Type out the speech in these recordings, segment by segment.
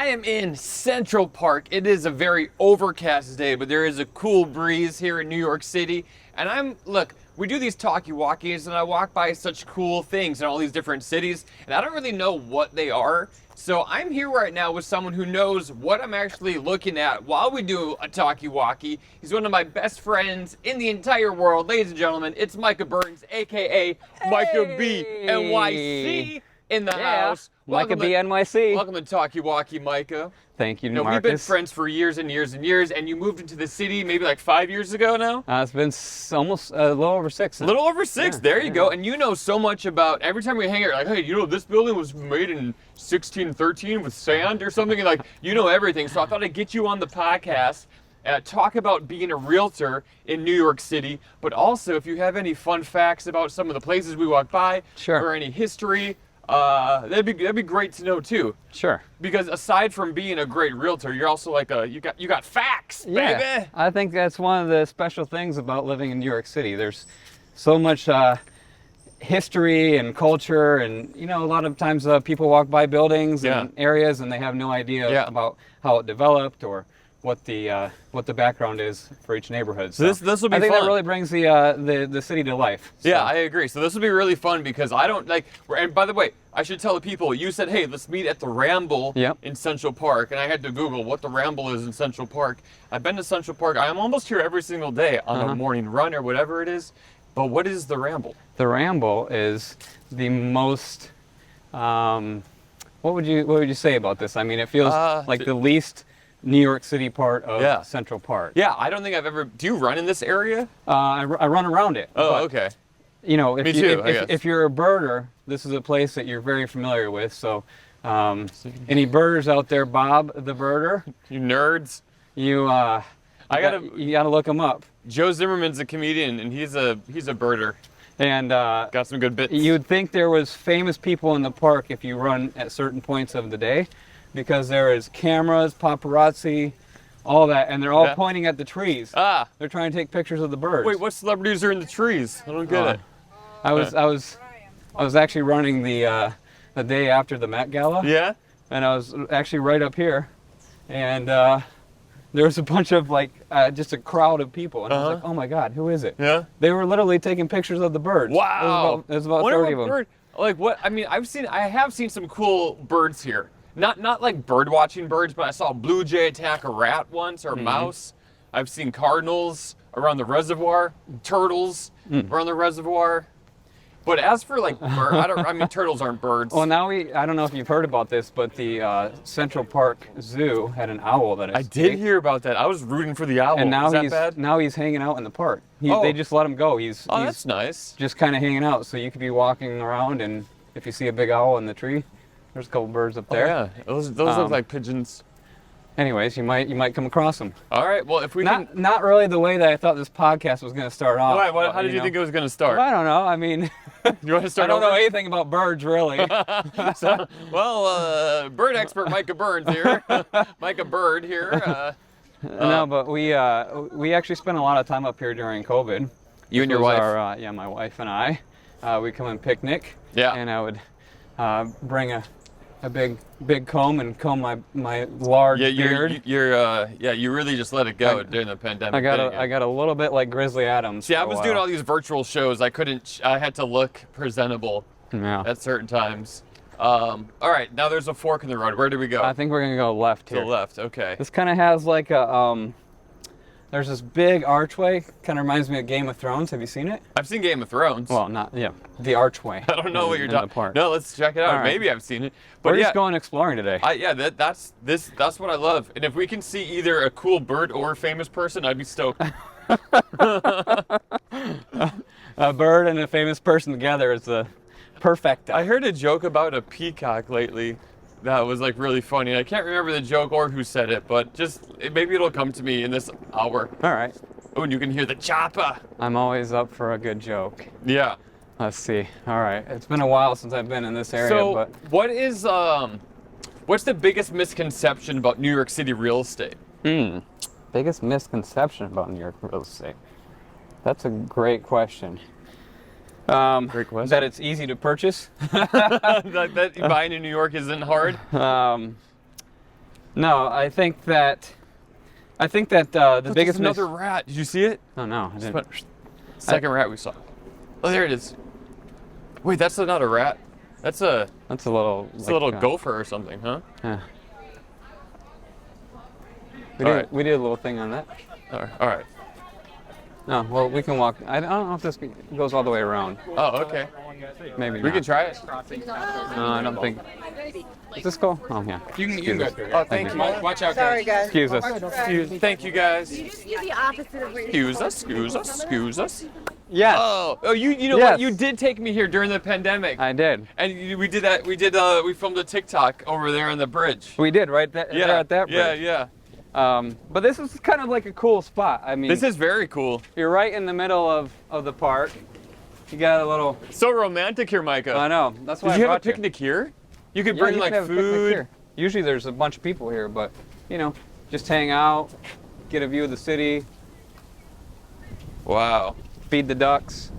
I am in Central Park. It is a very overcast day, but there is a cool breeze here in New York City. And look, we do these talkie walkies, and I walk by such cool things in all these different cities, and I don't really know what they are. So I'm here right now with someone who knows what I'm actually looking at while we do a talkie walkie. He's one of my best friends in the entire world. Ladies and gentlemen, it's Micah Byrnes, aka Micah B NYC in the house. Micah B NYC. Welcome to Talkie Walkie, Micah. Thank you, Marcus. We've been friends for years and years and years, and you moved into the city maybe like 5 years ago now? It's been almost a little over 6 now. A little over 6, yeah, there you go. And you know so much about, every time we hang out, you're like, hey, you know, this building was made in 1613 with sand or something, and like, you know everything. So I thought I'd get you on the podcast, talk about being a realtor in New York City, but also if you have any fun facts about some of the places we walk by, sure, or any history, that'd be great to know too. Sure. Because aside from being a great realtor, you're also like you got facts, baby. Yeah, I think that's one of the special things about living in New York City. There's so much history and culture, and you know, a lot of times people walk by buildings and areas and they have no idea about how it developed or what the background is for each neighborhood. So this will be I think fun. that really brings the city to life. So. Yeah, I agree. So this will be really fun because I don't like. And by the way, I should tell the people. You said, hey, let's meet at the Ramble in Central Park, and I had to Google what the Ramble is in Central Park. I've been to Central Park. I'm almost here every single day on a morning run or whatever it is. But what is the Ramble? The Ramble is the most. What would you say about this? I mean, it feels like the least New York City part of Central Park. Yeah, I don't think I've ever. Do you run in this area? I run around it. Oh, but, okay. You know, Me too, if you're a birder, this is a place that you're very familiar with. So, any birders out there, Bob the birder? You nerds. You gotta look him up. Joe Zimmerman's a comedian, and he's a birder. And got some good bits. You'd think there was famous people in the park if you run at certain points of the day, because there is cameras, paparazzi, all that, and they're all pointing at the trees. They're trying to take pictures of the birds. Wait, what celebrities are in the trees? I don't get it. I was actually running the day after the Met Gala. Yeah. And I was actually right up here, and there was a bunch of just a crowd of people, and I was like, oh my God, who is it? Yeah. They were literally taking pictures of the birds. Wow. There's about 30 of them. Bird, like what? I mean, I have seen some cool birds here. Not like bird watching birds, but I saw a blue jay attack a rat once, or a mouse. I've seen cardinals around the reservoir, turtles around the reservoir. But as for like bird, turtles aren't birds. Well, now I don't know if you've heard about this, but the Central Park Zoo had an owl that escaped. I did hear about that. I was rooting for the owl. And now Is that bad? Now he's hanging out in the park. They just let him go. He's that's nice. Just kind of hanging out, so you could be walking around, and if you see a big owl in the tree, there's a couple birds up there. Oh, yeah, those look like pigeons. Anyways, you might come across them. All right, well, if we not really the way that I thought this podcast was going to start off. Why? How did you think it was going to start? Well, I don't know. I mean, you want to start? I don't know anything about birds, really. Bird expert Micah Byrnes here. Micah Bird here. No, but we actually spent a lot of time up here during COVID. You and your wife? My wife and I. We come and picnic. Yeah. And I would bring a big comb and comb my large beard. You really just let it go during the pandemic. I got a little bit like Grizzly Adams. See, I was doing all these virtual shows. I had to look presentable at certain times. All right, now there's a fork in the road. Where do we go? I think we're gonna go left here. To the left, okay. This kind of has like a there's this big archway. Kind of reminds me of Game of Thrones. Have you seen it? I've seen Game of Thrones. Well, the archway. I don't know what you're talking. No, let's check it out. Right. Maybe I've seen it. But we're just going exploring today. That's what I love. And if we can see either a cool bird or a famous person, I'd be stoked. A bird and a famous person together is the perfect. I heard a joke about a peacock lately that was like really funny. I can't remember the joke or who said it, but maybe it'll come to me in this hour. All right. Oh, and you can hear the chopper. I'm always up for a good joke. Yeah. Let's see. All right. It's been a while since I've been in this area. So, what's the biggest misconception about New York City real estate? Biggest misconception about New York real estate? That's a great question. Great question. That it's easy to purchase. that buying in New York isn't hard. No, I think that the biggest another rat. Did you see it? Oh no, I didn't. Second rat we saw. Oh, there it is. Wait, that's not a rat. That's a little. It's a little gopher or something, huh? Yeah. We did a little thing on that. All right. No, well, we can walk. I don't know if this goes all the way around. Oh, okay. Maybe We not. can try it. No, I don't think. Is this cool? Oh, yeah. You can Excuse go. us. Oh, thank you. Watch out, Sorry, guys. Excuse us. Thank you, guys. You just do the opposite of Excuse us. Yes. Oh, you know Yes. what? You did take me here during the pandemic. I did. And we did that. We filmed a TikTok over there on the bridge. We did, right? There at that bridge. Yeah. But this is kind of like a cool spot. I mean, This is very cool. you're right in the middle of the park. You got a little. So romantic here, Micah. I know. That's why Did I you have a brought you. picnic here? You could Yeah, bring you like can have a picnic food. here. Usually there's a bunch of people here, but just hang out, get a view of the city, Wow. feed the ducks.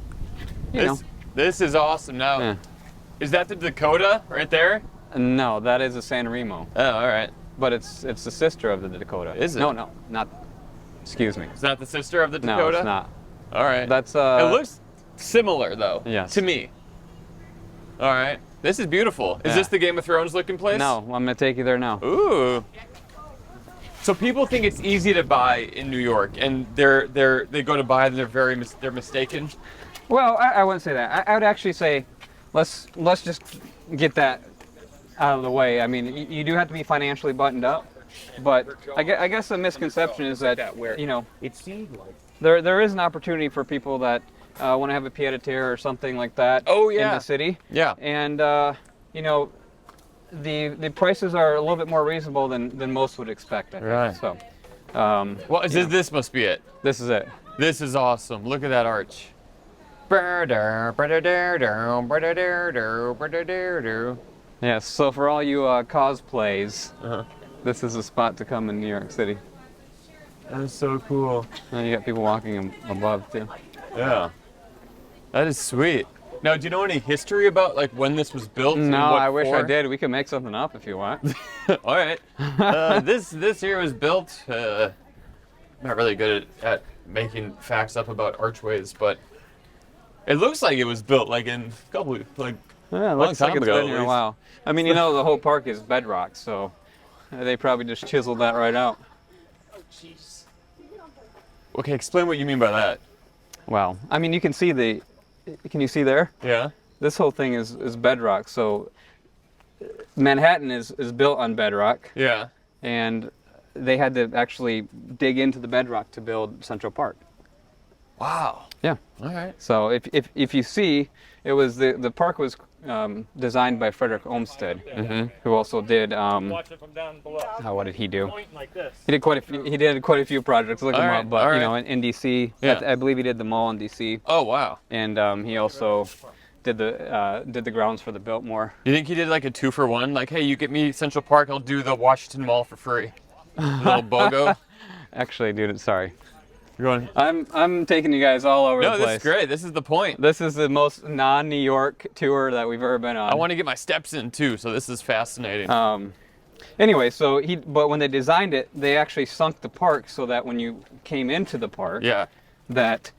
This is awesome. Now, Yeah. is that the Dakota right there? No, that is a San Remo, Oh, all right. but it's the sister of the Dakota. Is it? No, not. Excuse me. It's not the sister of the No, Dakota? it's not. All right. That's it looks similar though. Yes. To me. All right. This is beautiful. Is Yeah. this the Game of Thrones looking place? No, I'm gonna take you there now. Ooh. So people think it's easy to buy in New York, and they go to buy and they're mistaken. Well, I wouldn't say that. I would actually say, let's just get that out of the way. I mean, you do have to be financially buttoned up, but I guess the misconception is that It seemed like. there is an opportunity for people that want to have a pied-à-terre or something like that. Oh, yeah. In the city. Yeah. And the prices are a little bit more reasonable than most would expect. I think. Right. So. Well, this must be it. This is it. This is awesome. Look at that arch. Yes. So for all you cosplays, Uh-huh. this is a spot to come in New York City. That's so cool. And you got people walking above too. Yeah. That is sweet. Now, do you know any history about like when this was built? and No, what I wish I for? did. We could make something up if you want. All right. This here was built. Not really good at making facts up about archways, but it looks like it was built like in a couple like Yeah, it long looks like time it's ago, been at here a least. while. I mean, the whole park is bedrock, so they probably just chiseled that right out. Okay, explain what you mean by that. Well, I mean, you can see can you see there? Yeah. This whole thing is bedrock, so Manhattan is built on bedrock, Yeah. and they had to actually dig into the bedrock to build Central Park. Wow. Yeah. All right. So if you see, it was the park was designed by Frederick Olmsted, who also did Watch it from down below. what did he do? Point like this. He did quite a few projects. Look him All up, but right. in DC, Yeah. I believe he did the mall in DC, Oh wow. and he also did the grounds for the Biltmore. You think he did like a 2-for-1? Like, hey, you get me Central Park, I'll do the Washington Mall for free. Little BOGO. Actually, dude, sorry. You're going. I'm taking you guys all over No, the this place. is great. This is the point. This is the most non-New York tour that we've ever been on. I want to get my steps in too, so this is fascinating. Anyway, but when they designed it, they actually sunk the park so that when you came into the park, Yeah. that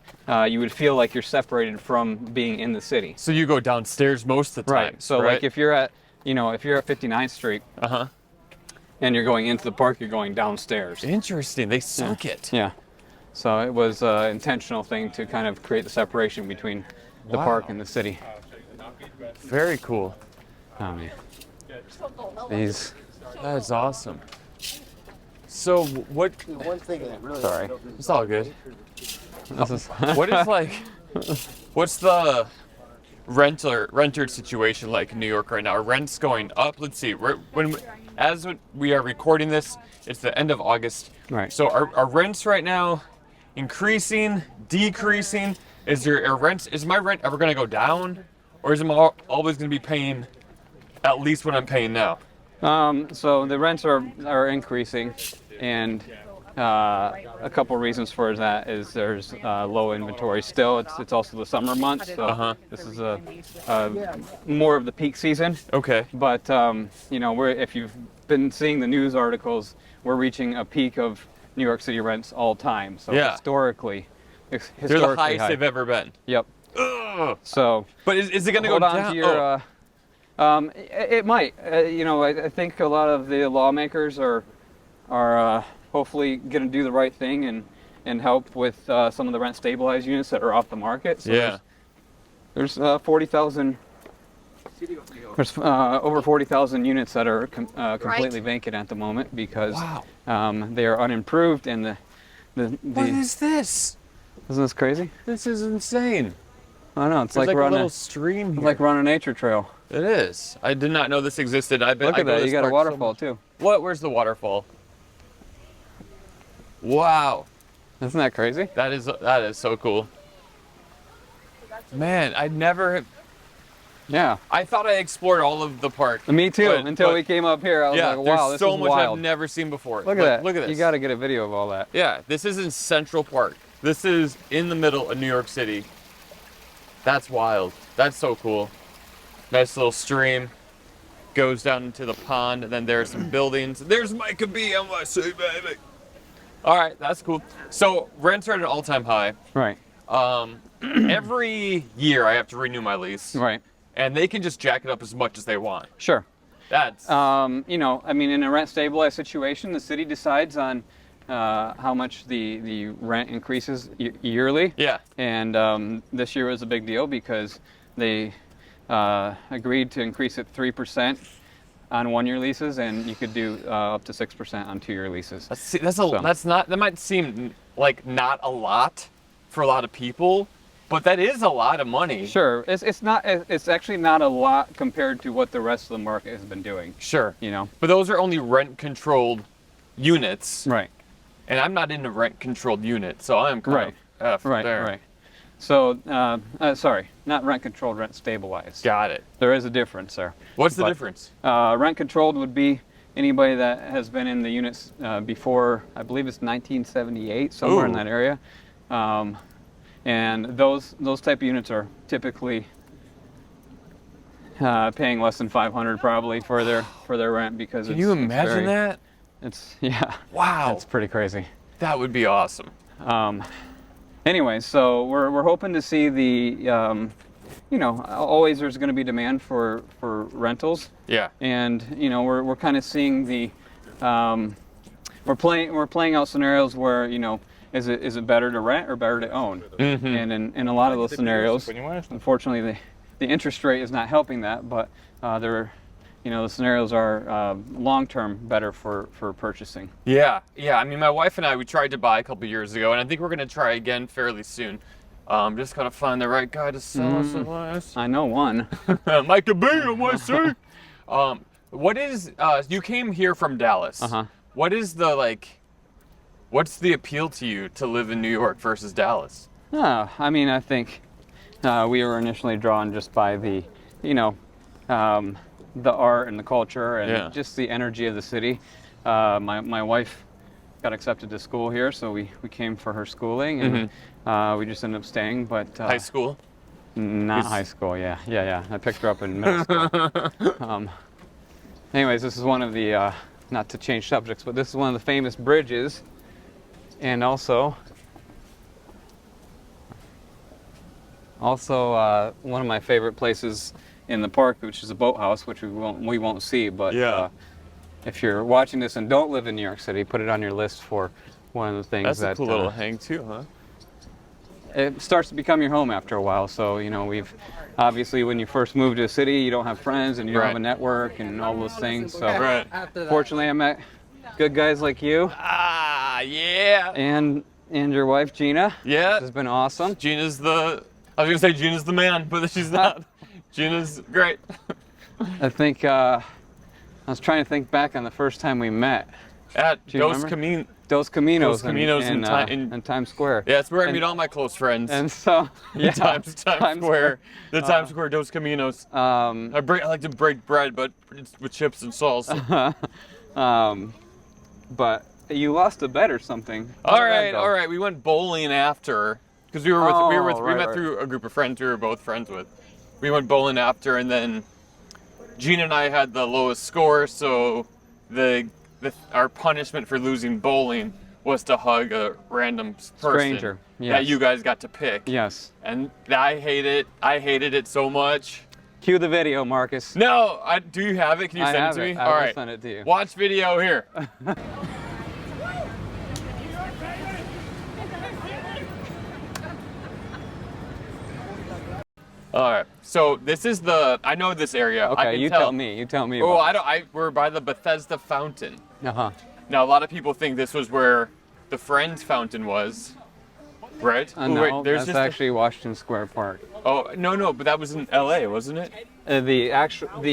you would feel like you're separated from being in the city. So you go downstairs most of the time. Right. So like if you're at 59th Street Uh-huh. and you're going into the park, you're going downstairs. Interesting. They sunk it. Yeah. So it was an intentional thing to kind of create the separation between the Wow. park and the city. Very cool. Oh man. These. That is awesome. So what? One thing that really. Sorry. It's all good. This is. What is like? What's the renter situation like in New York right now? Are rents going up? Let's see. As we are recording this, it's the end of August. Right. So are rents right now increasing, decreasing? Is my rent ever going to go down, or is it always going to be paying at least what I'm paying now? So the rents are increasing, and a couple reasons for that is there's low inventory still. It's also the summer months, so this is a more of the peak season. Okay. But if you've been seeing the news articles. We're reaching a peak of New York City rents all time. So Yeah. historically They're the highest high. they've ever been. Yep. Ugh. So But is it going to go hold on down? to your. It might. I think a lot of the lawmakers are hopefully going to do the right thing and help with some of the rent stabilized units that are off the market. So Yeah. there's 40,000. There's over 40,000 units that are completely vacant at the moment because they are unimproved and What is this? Isn't this crazy? This is insane. I know, it's There's like a we're on little stream here. like we're on a nature trail. It is. I did not know this existed. Look at that, you got a waterfall too. What? Where's the waterfall? Wow. Isn't that crazy? That is so cool. Man, I never. Yeah. I thought I explored all of the park. Me too. But- until but we came up here, I was yeah, like, wow, there's this so is much wild. I've never seen before. Look at that. Look at this. You got to get a video of all that. Yeah, this is in Central Park. This is in the middle of New York City. That's wild. That's so cool. Nice little stream. Goes down into the pond, and then there's some buildings. There's Micah B, NYC, baby. All right, that's cool. So rents are at an all-time high. Right. Every year I have to renew my lease. Right. And they can just jack it up as much as they want. Sure. That's In a rent stabilized situation, the city decides on how much the rent increases yearly. yeah. And this year was a big deal because they agreed to increase it 3% on 1-year leases, and you could do up to 6% on 2-year leases. That might seem like not a lot for a lot of people, but that is a lot of money. Sure, it's actually not a lot compared to what the rest of the market has been doing. Sure. You know. But those are only rent-controlled units. Right. And I'm not in a rent-controlled unit, so I'm kind of there. Right. So, sorry, not rent controlled, rent stabilized. Got it. There is a difference there. What's the difference? Rent controlled would be anybody that has been in the units before, I believe it's 1978, somewhere in that area. And those type of units are typically paying less than $500 probably for their rent because Can you imagine that? Yeah. Wow. It's pretty crazy. That would be awesome. Anyway, so we're hoping to see the, always there's going to be demand for rentals. Yeah. And we're kind of seeing the, we're playing out scenarios where is it better to rent or better to own? Mm-hmm. And in a lot of those scenarios, unfortunately, the interest rate is not helping that, but the scenarios are long-term better for purchasing. Yeah. I mean, my wife and I, we tried to buy a couple years ago, and I think we're going to try again fairly soon. Just got to find the right guy to sell us at last. I know one. Micah Byrnes, what is, you came here from Dallas. Uh-huh. What is what's the appeal to you to live in New York versus Dallas? I think we were initially drawn just by the, the art and the culture and just the energy of the city. My wife got accepted to school here, so we came for her schooling, and we just ended up staying. But high school? Not high school, yeah. I picked her up in middle school. Anyways, this is one of the, not to change subjects, but this is one of the famous bridges, and also one of my favorite places in the park, which is a boathouse, which we won't see. But if you're watching this and don't live in New York City, put it on your list for one of the things. That's a cool little hang too, huh? It starts to become your home after a while. So we've obviously, when you first move to a city, you don't have friends and you don't have a network and all those things. So fortunately, I met good guys like you. Yeah. And your wife Gina. Yeah. This has been awesome. I was gonna say Gina's the man, but she's not. Gina's great. I think I was trying to think back on the first time we met. At Dos Caminos in Times Square. Yeah, it's where I meet all my close friends. And so, Times Square. The Times Square Dos Caminos. I like to break bread, but it's with chips and salsa. But you lost a bet or something. All right. We went bowling after, because we met through a group of friends we were both friends with. We went bowling after, and then Gina and I had the lowest score, so our punishment for losing bowling was to hug a random person Stranger, yes. that you guys got to pick. Yes. And I hate it. I hated it so much. Cue the video, Marcus. No, do you have it? Can you send it to me? I All will right. send it to you. Watch video here. All right. So this is I know this area. I Okay, can you tell. tell me. You tell me. Oh, about we're by the Bethesda fountain. Uh-huh. Now, a lot of people think this was where the Friends fountain was, right? Oh, No, wait, there's that's just actually Washington Square Park. Oh, no, but that was in LA, wasn't it? The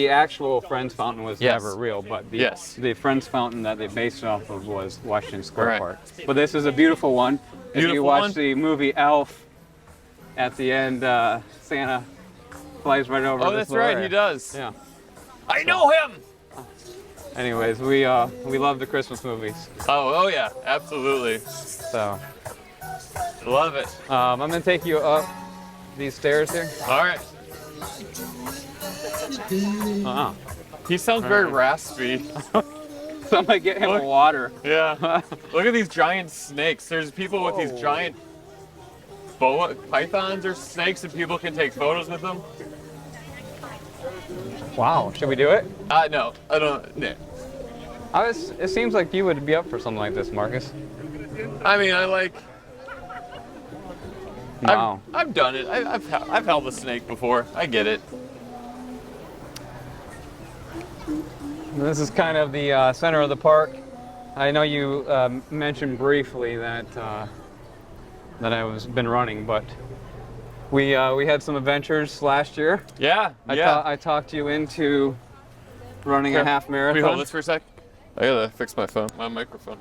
actual Friends fountain was Yes. never real, but Yes. the Friends fountain that they based it off of was Washington Square Right. Park. But this is a beautiful one. If you Beautiful watch one? the movie Elf, at the end, Santa flies right over Oh, this that's little right, area. he does. Yeah. I know him! Anyways, we love the Christmas movies, Oh yeah, absolutely. so Love it. I'm gonna take you up these stairs here. All right. He sounds very raspy. So I'm gonna get him Look. water. Yeah. Look at these giant snakes. There's people with these giant boa pythons or snakes, and people can take photos with them. Wow, should we do it? No, I don't. No. It seems like you would be up for something like this, Marcus. I mean, I like. Wow. I've done it. I've held a snake before. I get it. This is kind of the center of the park. I know you mentioned briefly that I was been running, but we had some adventures last year. Yeah. I talked you into running a half Can we marathon. hold this for a sec? I gotta fix my microphone.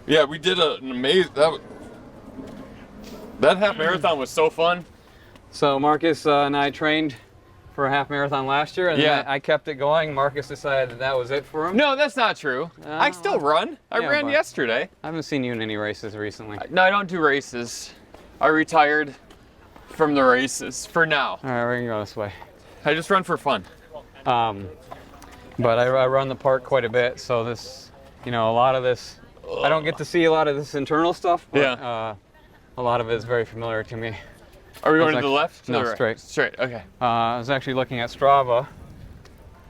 Yeah, we did an amazing. That half marathon was so fun. So Marcus and I trained for a half marathon last year, and Yeah. then I kept it going. Marcus decided that was it for him. No, that's not true. I still run. I yeah, ran but- yesterday. I haven't seen you in any races recently. No, I don't do races. I retired from the races for now. All right, we're gonna go this way. I just run for fun. But I run the park quite a bit, so this, a lot of this, I don't get to see a lot of this internal stuff, but Yeah. a lot of it is very familiar to me. Are we going It's to the like- left? To no, the right? straight. Straight. Okay. I was actually looking at Strava,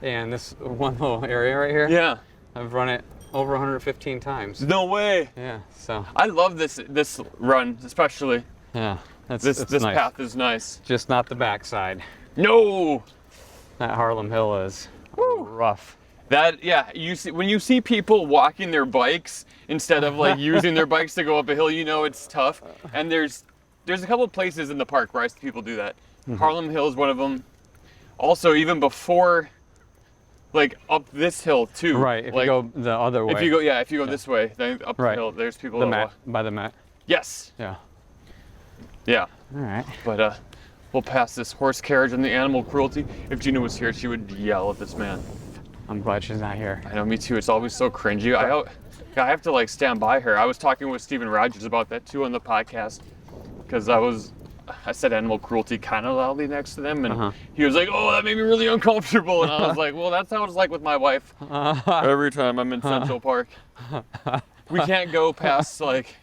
and this one little area right here, Yeah. I've run it over 115 times. No way. Yeah, so, I love this run, especially. yeah, it's This nice. path is nice. Just not the backside. No. That Harlem Hill is rough. That when you see people walking their bikes instead of like using their bikes to go up a hill, it's tough. And there's a couple places in the park where I see people do that. Harlem Hill is one of them. Also, even before, like up this hill too. Right, if like, you go the other way. if you go this way, then up the hill, there's people the that mat, walk. by the mat. Yes. Yeah. Yeah. All right. But we'll pass this horse carriage and the animal cruelty. If Gina was here, she would yell at this man. I'm glad she's not here. I know, me too. It's always so cringy. I have to like stand by her. I was talking with Steven Rogers about that too on the podcast, because I said animal cruelty kind of loudly next to them, and he was like, "Oh, that made me really uncomfortable." And I was like, "Well, that's how it's like with my wife. Every time I'm in Central Park, we can't go past like."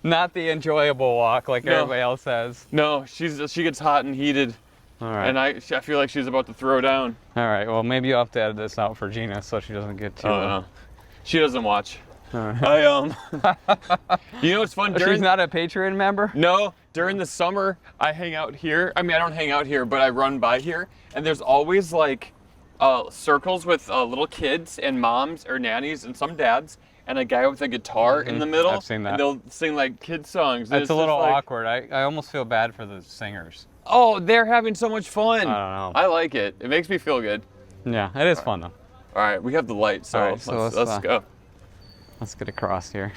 Not the enjoyable walk like No. everybody else says. No, she gets hot and heated, All right. and I feel like she's about to throw down. All right. Well, maybe you'll have to edit this out for Gina so she doesn't get too. Oh no, she doesn't watch. All right. You know what's fun? She's not a Patreon member? No, during the summer, I hang out here. I mean, I don't hang out here, but I run by here. And there's always like circles with little kids and moms or nannies and some dads and a guy with a guitar in the middle. I've seen that. And they'll sing like kid songs. And It's a little just like, awkward. I almost feel bad for the singers. Oh, they're having so much fun. I don't know. I like it. It makes me feel good. Yeah, it is fun though. All right, we have the light, so, All right, so let's go. Let's get across here.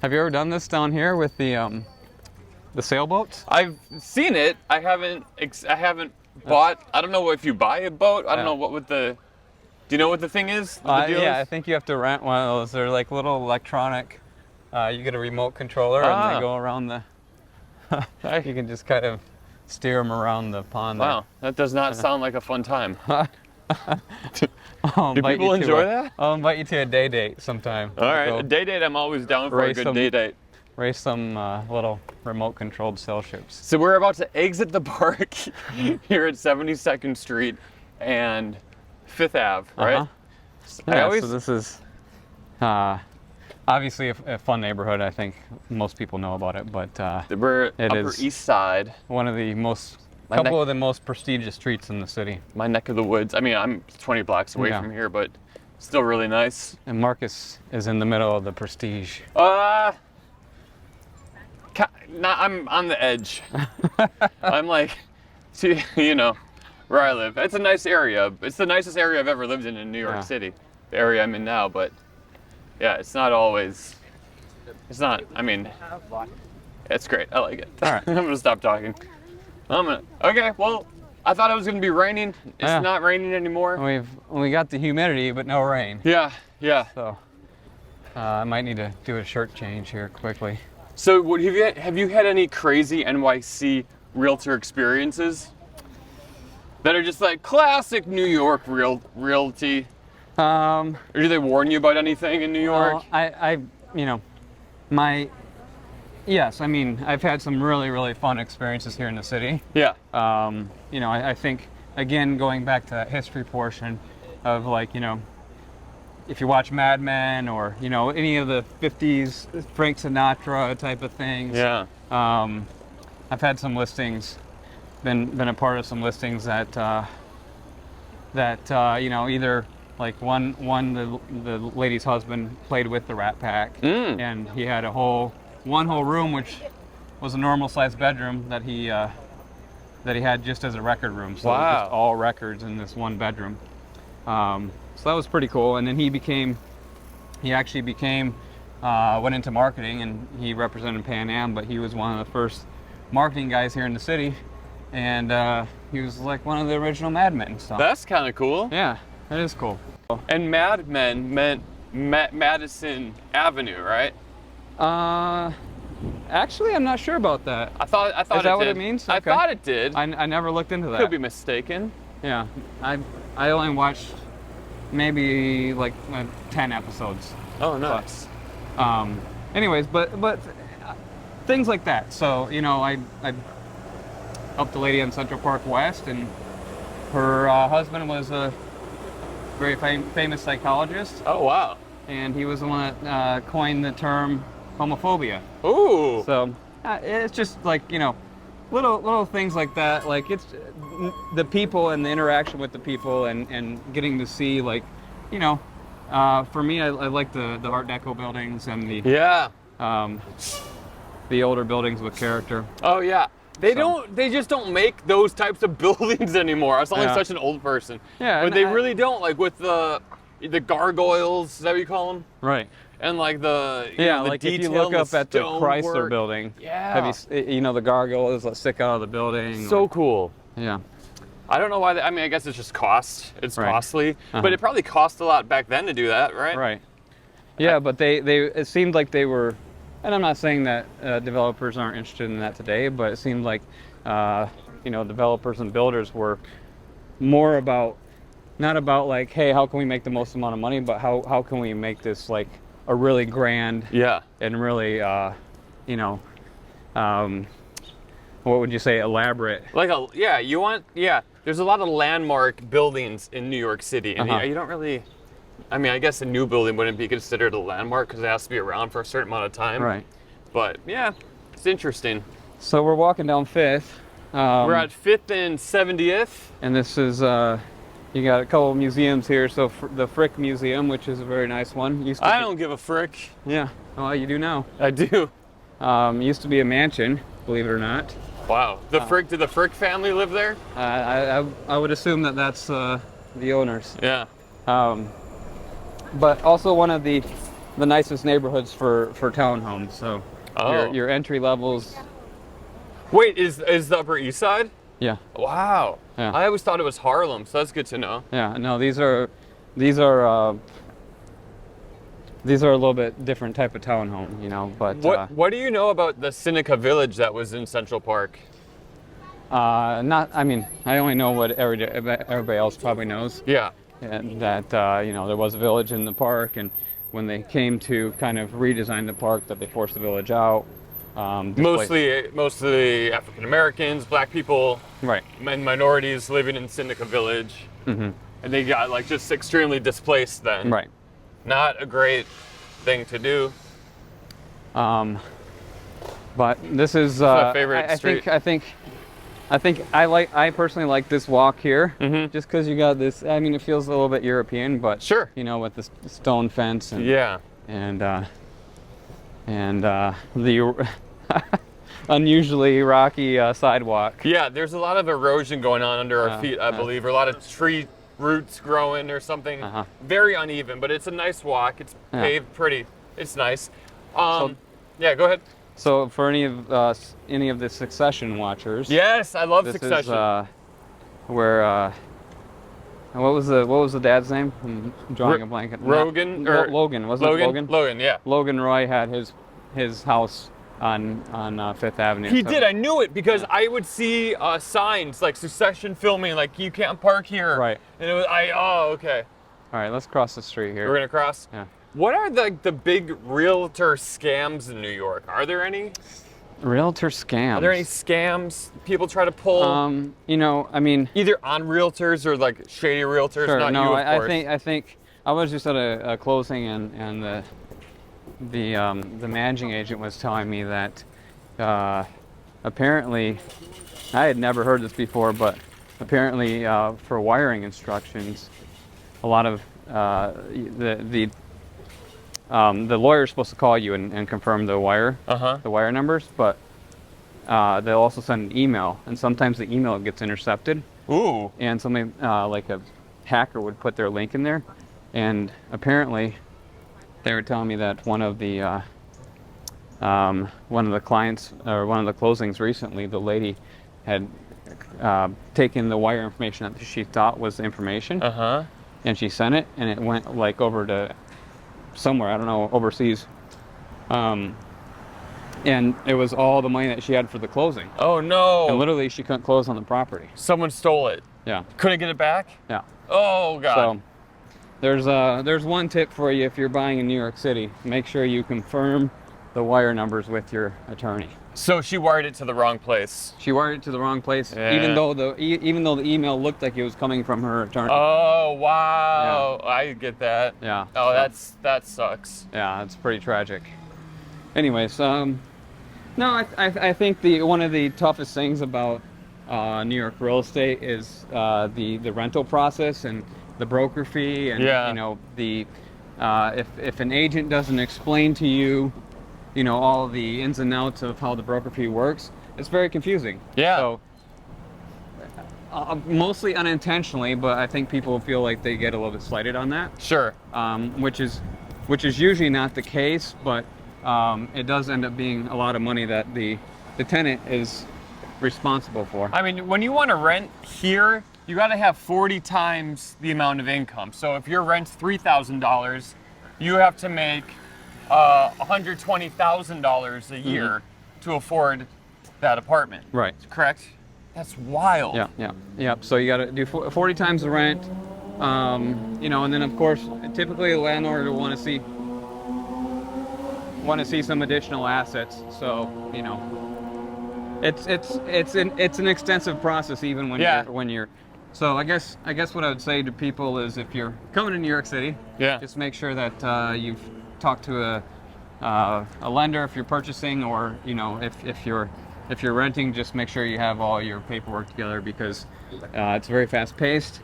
Have you ever done this down here with the sailboats? I've seen it. I haven't bought. I don't know if you buy a boat. I don't know what with the. Do you know what the thing is? The deal Yeah, I is? think you have to rent one of those. They're like little electronic. You get a remote controller and they go around the. You can just kind of steer them around the pond. Wow, that does not sound like a fun time. I'll Do invite people you to enjoy a- that? I'll invite you to a day date sometime. All right, Go a day date. I'm always down for a race good some- day date. race some little remote-controlled sail ships. So we're about to exit the park here at 72nd Street and 5th Ave, right? Uh-huh. I Yeah, always, so this is obviously a fun neighborhood. I think most people know about it, but we're it Upper is- East Side, one of the most, My couple neck- of the most prestigious streets in the city. my neck of the woods. I mean, I'm 20 blocks away Yeah. from here, but still really nice. And Marcus is in the middle of the prestige. I'm on the edge. I'm like, see, you know, where I live. It's a nice area. It's the nicest area I've ever lived in New York Yeah. City, the area I'm in now. But yeah, it's not always. It's not. I mean, it's great. I like it. All right. I'm gonna stop talking. Okay. Well, I thought it was gonna be raining. It's Yeah. not raining anymore. We got the humidity, but no rain. Yeah. Yeah. So I might need to do a shirt change here quickly. So, have you had any crazy NYC realtor experiences that are just like classic New York realty? Or do they warn you about anything in New York? Yes, I mean, I've had some really, really fun experiences here in the city. Yeah. I think, again, going back to that history portion of like, if you watch Mad Men or, any of the 50s Frank Sinatra type of things. Yeah. I've had some listings, been a part of some listings that either like the lady's husband played with the Rat Pack, and he had one whole room which was a normal sized bedroom that he had just as a record room. So it was just all records in this one bedroom. So that was pretty cool. And then he actually went into marketing, and he represented Pan Am, but he was one of the first marketing guys here in the city. And he was like one of the original Mad Men. So That's kind of cool. yeah, that is cool. And Mad Men meant Madison Avenue, right? Actually, I'm not sure about that. I thought Is that it did. what it means? I Okay. thought it did. I never looked into that. Could be mistaken. Yeah, I only watched maybe like 10 episodes. Oh, nice. Anyways, but things like that. So I helped a lady on Central Park West, and her husband was a very famous psychologist, Oh, wow. and he was the one that coined the term homophobia. Ooh. So it's just like little things like that. Like it's the people and the interaction with the people, and getting to see like for me, I like the Art Deco buildings and Yeah. the older buildings with character. Oh, yeah. They just don't make those types of buildings anymore. I sound like Yeah. such an old person. Yeah, But and they I- really don't, like with the gargoyles, is that what you call them? Right. And like the Yeah, the like if you detail, look up at the Chrysler stonework. building, Yeah. have you the gargoyles that stick out of the building? So cool. yeah. I don't know why. I mean, I guess it's just cost. It's Right. costly, Uh-huh. but it probably cost a lot back then to do that, right? Right. Yeah, but they it seemed like they were, and I'm not saying that developers aren't interested in that today, but it seemed like developers and builders were more about, not about like, hey, how can we make the most amount of money, but how can we make this like a really grand Yeah. and really what would you say, elaborate. Like there's a lot of landmark buildings in New York City, and Uh-huh. you don't really. I mean, I guess a new building wouldn't be considered a landmark because it has to be around for a certain amount of time. Right. But yeah, it's interesting. So we're walking down 5th. We're at 5th and 70th. And this is, you got a couple of museums here. So the Frick Museum, which is a very nice one. I don't give a frick. Yeah, well, you do now. I do. Used to be a mansion, believe it or not. Wow. Did the Frick family live there? I would assume that that's the owners. Yeah. But also one of the nicest neighborhoods for townhomes. So your entry levels. Wait, is the Upper East Side? Yeah. Wow. Yeah. I always thought it was Harlem, so that's good to know. Yeah. No, these are a little bit different type of townhome, But What do you know about the Seneca Village that was in Central Park? I only know what everybody else probably knows. Yeah. and that there was a village in the park, and when they came to kind of redesign the park, that they forced the village out. Mostly African Americans, black people, Right. and minorities living in Seneca Village, and they got like just extremely displaced then. Right. Not a great thing to do. But this is my favorite street. I think I personally like this walk here, just because you got this. I mean, it feels a little bit European, but Sure. with the stone fence and Yeah. and the unusually rocky sidewalk. Yeah, there's a lot of erosion going on under our feet, I believe, or a lot of tree roots growing or something. Very uneven, but it's a nice walk. It's paved pretty. It's nice. Yeah, go ahead. So for any of the Succession watchers, Yes, I love this Succession. is where what was the dad's name? I'm drawing a blank. Rogan or Logan, wasn't it Logan? Logan, yeah. Logan Roy had his house on Fifth Avenue. He did. I knew it because I would see signs like Succession filming, like you can't park here. Right. And it was okay. All right, let's cross the street here. We're gonna cross. Yeah. What are the big realtor scams in New York? Are there any? Realtor scams. Are there any scams people try to pull? I mean, Either on realtors or like shady realtors. sure. Not No, you, of course. I think I was just at a closing, and the managing agent was telling me that apparently, I had never heard this before, but apparently for wiring instructions, a lot of the lawyer's supposed to call you and confirm the wire numbers, but they'll also send an email, and sometimes the email gets intercepted. Ooh. And somebody like a hacker would put their link in there, and apparently they were telling me that one of the clients, or one of the closings recently, the lady had taken the wire information that she thought was the information, and she sent it, and it went like over to somewhere, I don't know, overseas, and it was all the money that she had for the closing. Oh no. And literally she couldn't close on the property. Someone stole it. Yeah. Couldn't get it back? Yeah. Oh god. So there's one tip for you if you're buying in New York City. Make sure you confirm the wire numbers with your attorney. So she wired it to the wrong place. She wired it to the wrong place, Yeah. even though the email looked like it was coming from her attorney. Oh wow. Yeah. I get that. Yeah. Oh, that sucks. Yeah, it's pretty tragic. Anyways, no, I think one of the toughest things about New York real estate is the rental process and the broker fee, and if an agent doesn't explain to you, all the ins and outs of how the broker fee works, it's very confusing. Yeah. So mostly unintentionally, but I think people feel like they get a little bit slighted on that. Sure. Which is usually not the case, but it does end up being a lot of money that the tenant is responsible for. I mean, when you want to rent here, you got to have 40 times the amount of income. So if your rent's $3,000, you have to make $120,000 a year to afford that apartment. Right. Correct? That's wild. Yeah. So you got to do 40 times the rent, and then of course, typically the landlord will want to see some additional assets. So it's an extensive process even when you're. So I guess what I would say to people is, if you're coming to New York City, just make sure that you've talked to a lender if you're purchasing, or if you're renting, just make sure you have all your paperwork together, because it's very fast paced,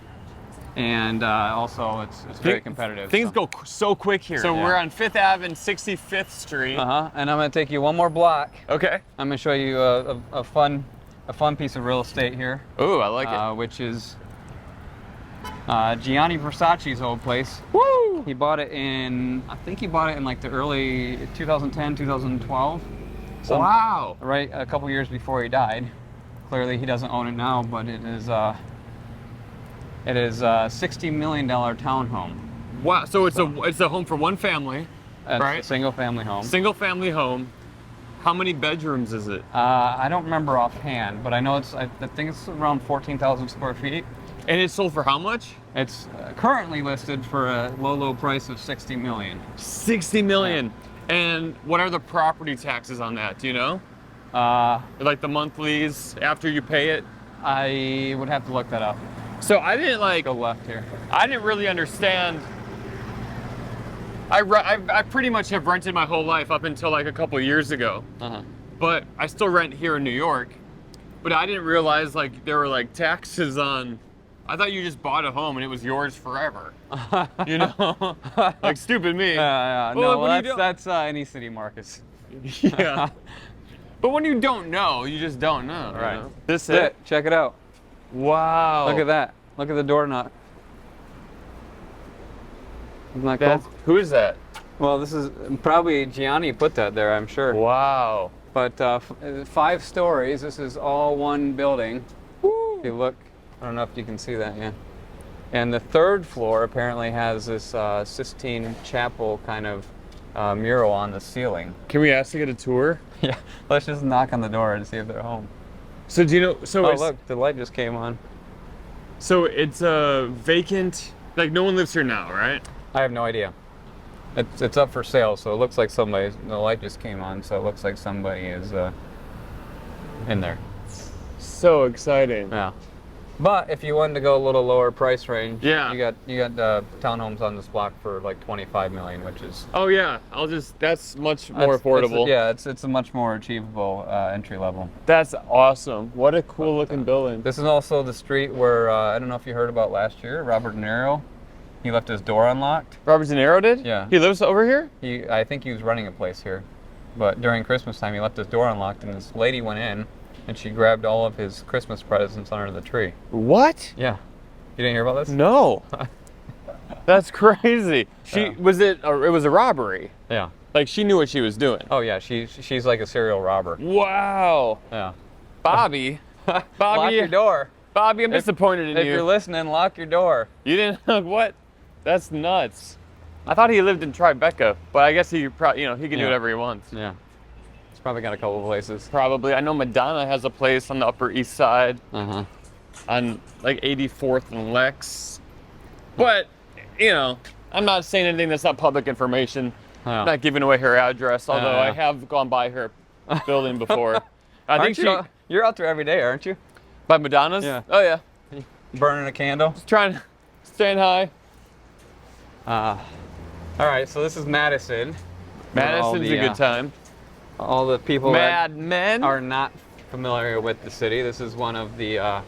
and also it's very competitive. Things go so quick here. So we're on 5th Ave and 65th Street. And I'm gonna take you one more block. Okay. I'm gonna show you a fun piece of real estate here. Ooh, I like it. Which is Gianni Versace's old place. Woo! He bought it in like the early 2010, 2012. Wow. Right, a couple years before he died. Clearly he doesn't own it now, but it is a $60 million townhome. Wow. So it's a home for one family, right? A single family home. Single family home. How many bedrooms is it? I don't remember offhand, but I know I think it's around 14,000 square feet. And it's sold for how much? It's currently listed for a low price of $60 million. 60 million. And what are the property taxes on that? Do you know? Like the monthlies after you pay it? I would have to look that up. So I didn't like. Go left here. I didn't really understand. I pretty much have rented my whole life up until like a couple years ago. But I still rent here in New York. But I didn't realize like there were like taxes on. I thought you just bought a home and it was yours forever. You know, like stupid me. That's any city, Marcus. Yeah. But when you don't know, you just don't know. Right. You know? This That's it. Check it out. Wow. Look at that. Look at the door knob. Isn't that cool? Who is that? Well, this is probably Gianni put that there, I'm sure. Wow. But 5 stories. This is all one building. Woo. If you look, I don't know if you can see that, yeah. And the 3rd floor apparently has this Sistine Chapel kind of mural on the ceiling. Can we ask to get a tour? Yeah, let's just knock on the door and see if they're home. So do you know? So oh, look, the light just came on. So it's a vacant. Like no one lives here now, right? I have no idea. It's up for sale, so it looks like somebody. The light just came on, so it looks like somebody is in there. So exciting. Yeah. But if you wanted to go a little lower price range, yeah, you got townhomes on this block for like 25 million, which is. Oh yeah, that's much more affordable. It's a much more achievable entry level. That's awesome. What a cool looking building. This is also the street where I don't know if you heard about last year. Robert De Niro, he left his door unlocked. Robert De Niro did? Yeah. He lives over here? I think he was running a place here, but during Christmas time he left his door unlocked, and this lady went in. And she grabbed all of his Christmas presents under the tree. What? Yeah. You didn't hear about this? No. That's crazy. It was a robbery. Yeah. Like she knew what she was doing. Oh yeah, she's like a serial robber. Wow. Yeah. Bobby. Lock your door. Bobby, I'm disappointed in you. If you're listening, lock your door. You didn't what? That's nuts. I thought he lived in Tribeca, but I guess he probably, he can do whatever he wants. Yeah. Probably got a couple of places. Probably. I know Madonna has a place on the Upper East Side. Uh-huh. On like 84th and Lex. But, I'm not saying anything that's not public information. I'm not giving away her address, although I have gone by her building before. I think you're out there every day, aren't you? By Madonna's? Yeah. Oh yeah. Burning a candle? Just trying to stand high. All right, so this is Madison. Madison's a good time. All the people Mad Men are not familiar with the city. This is one of the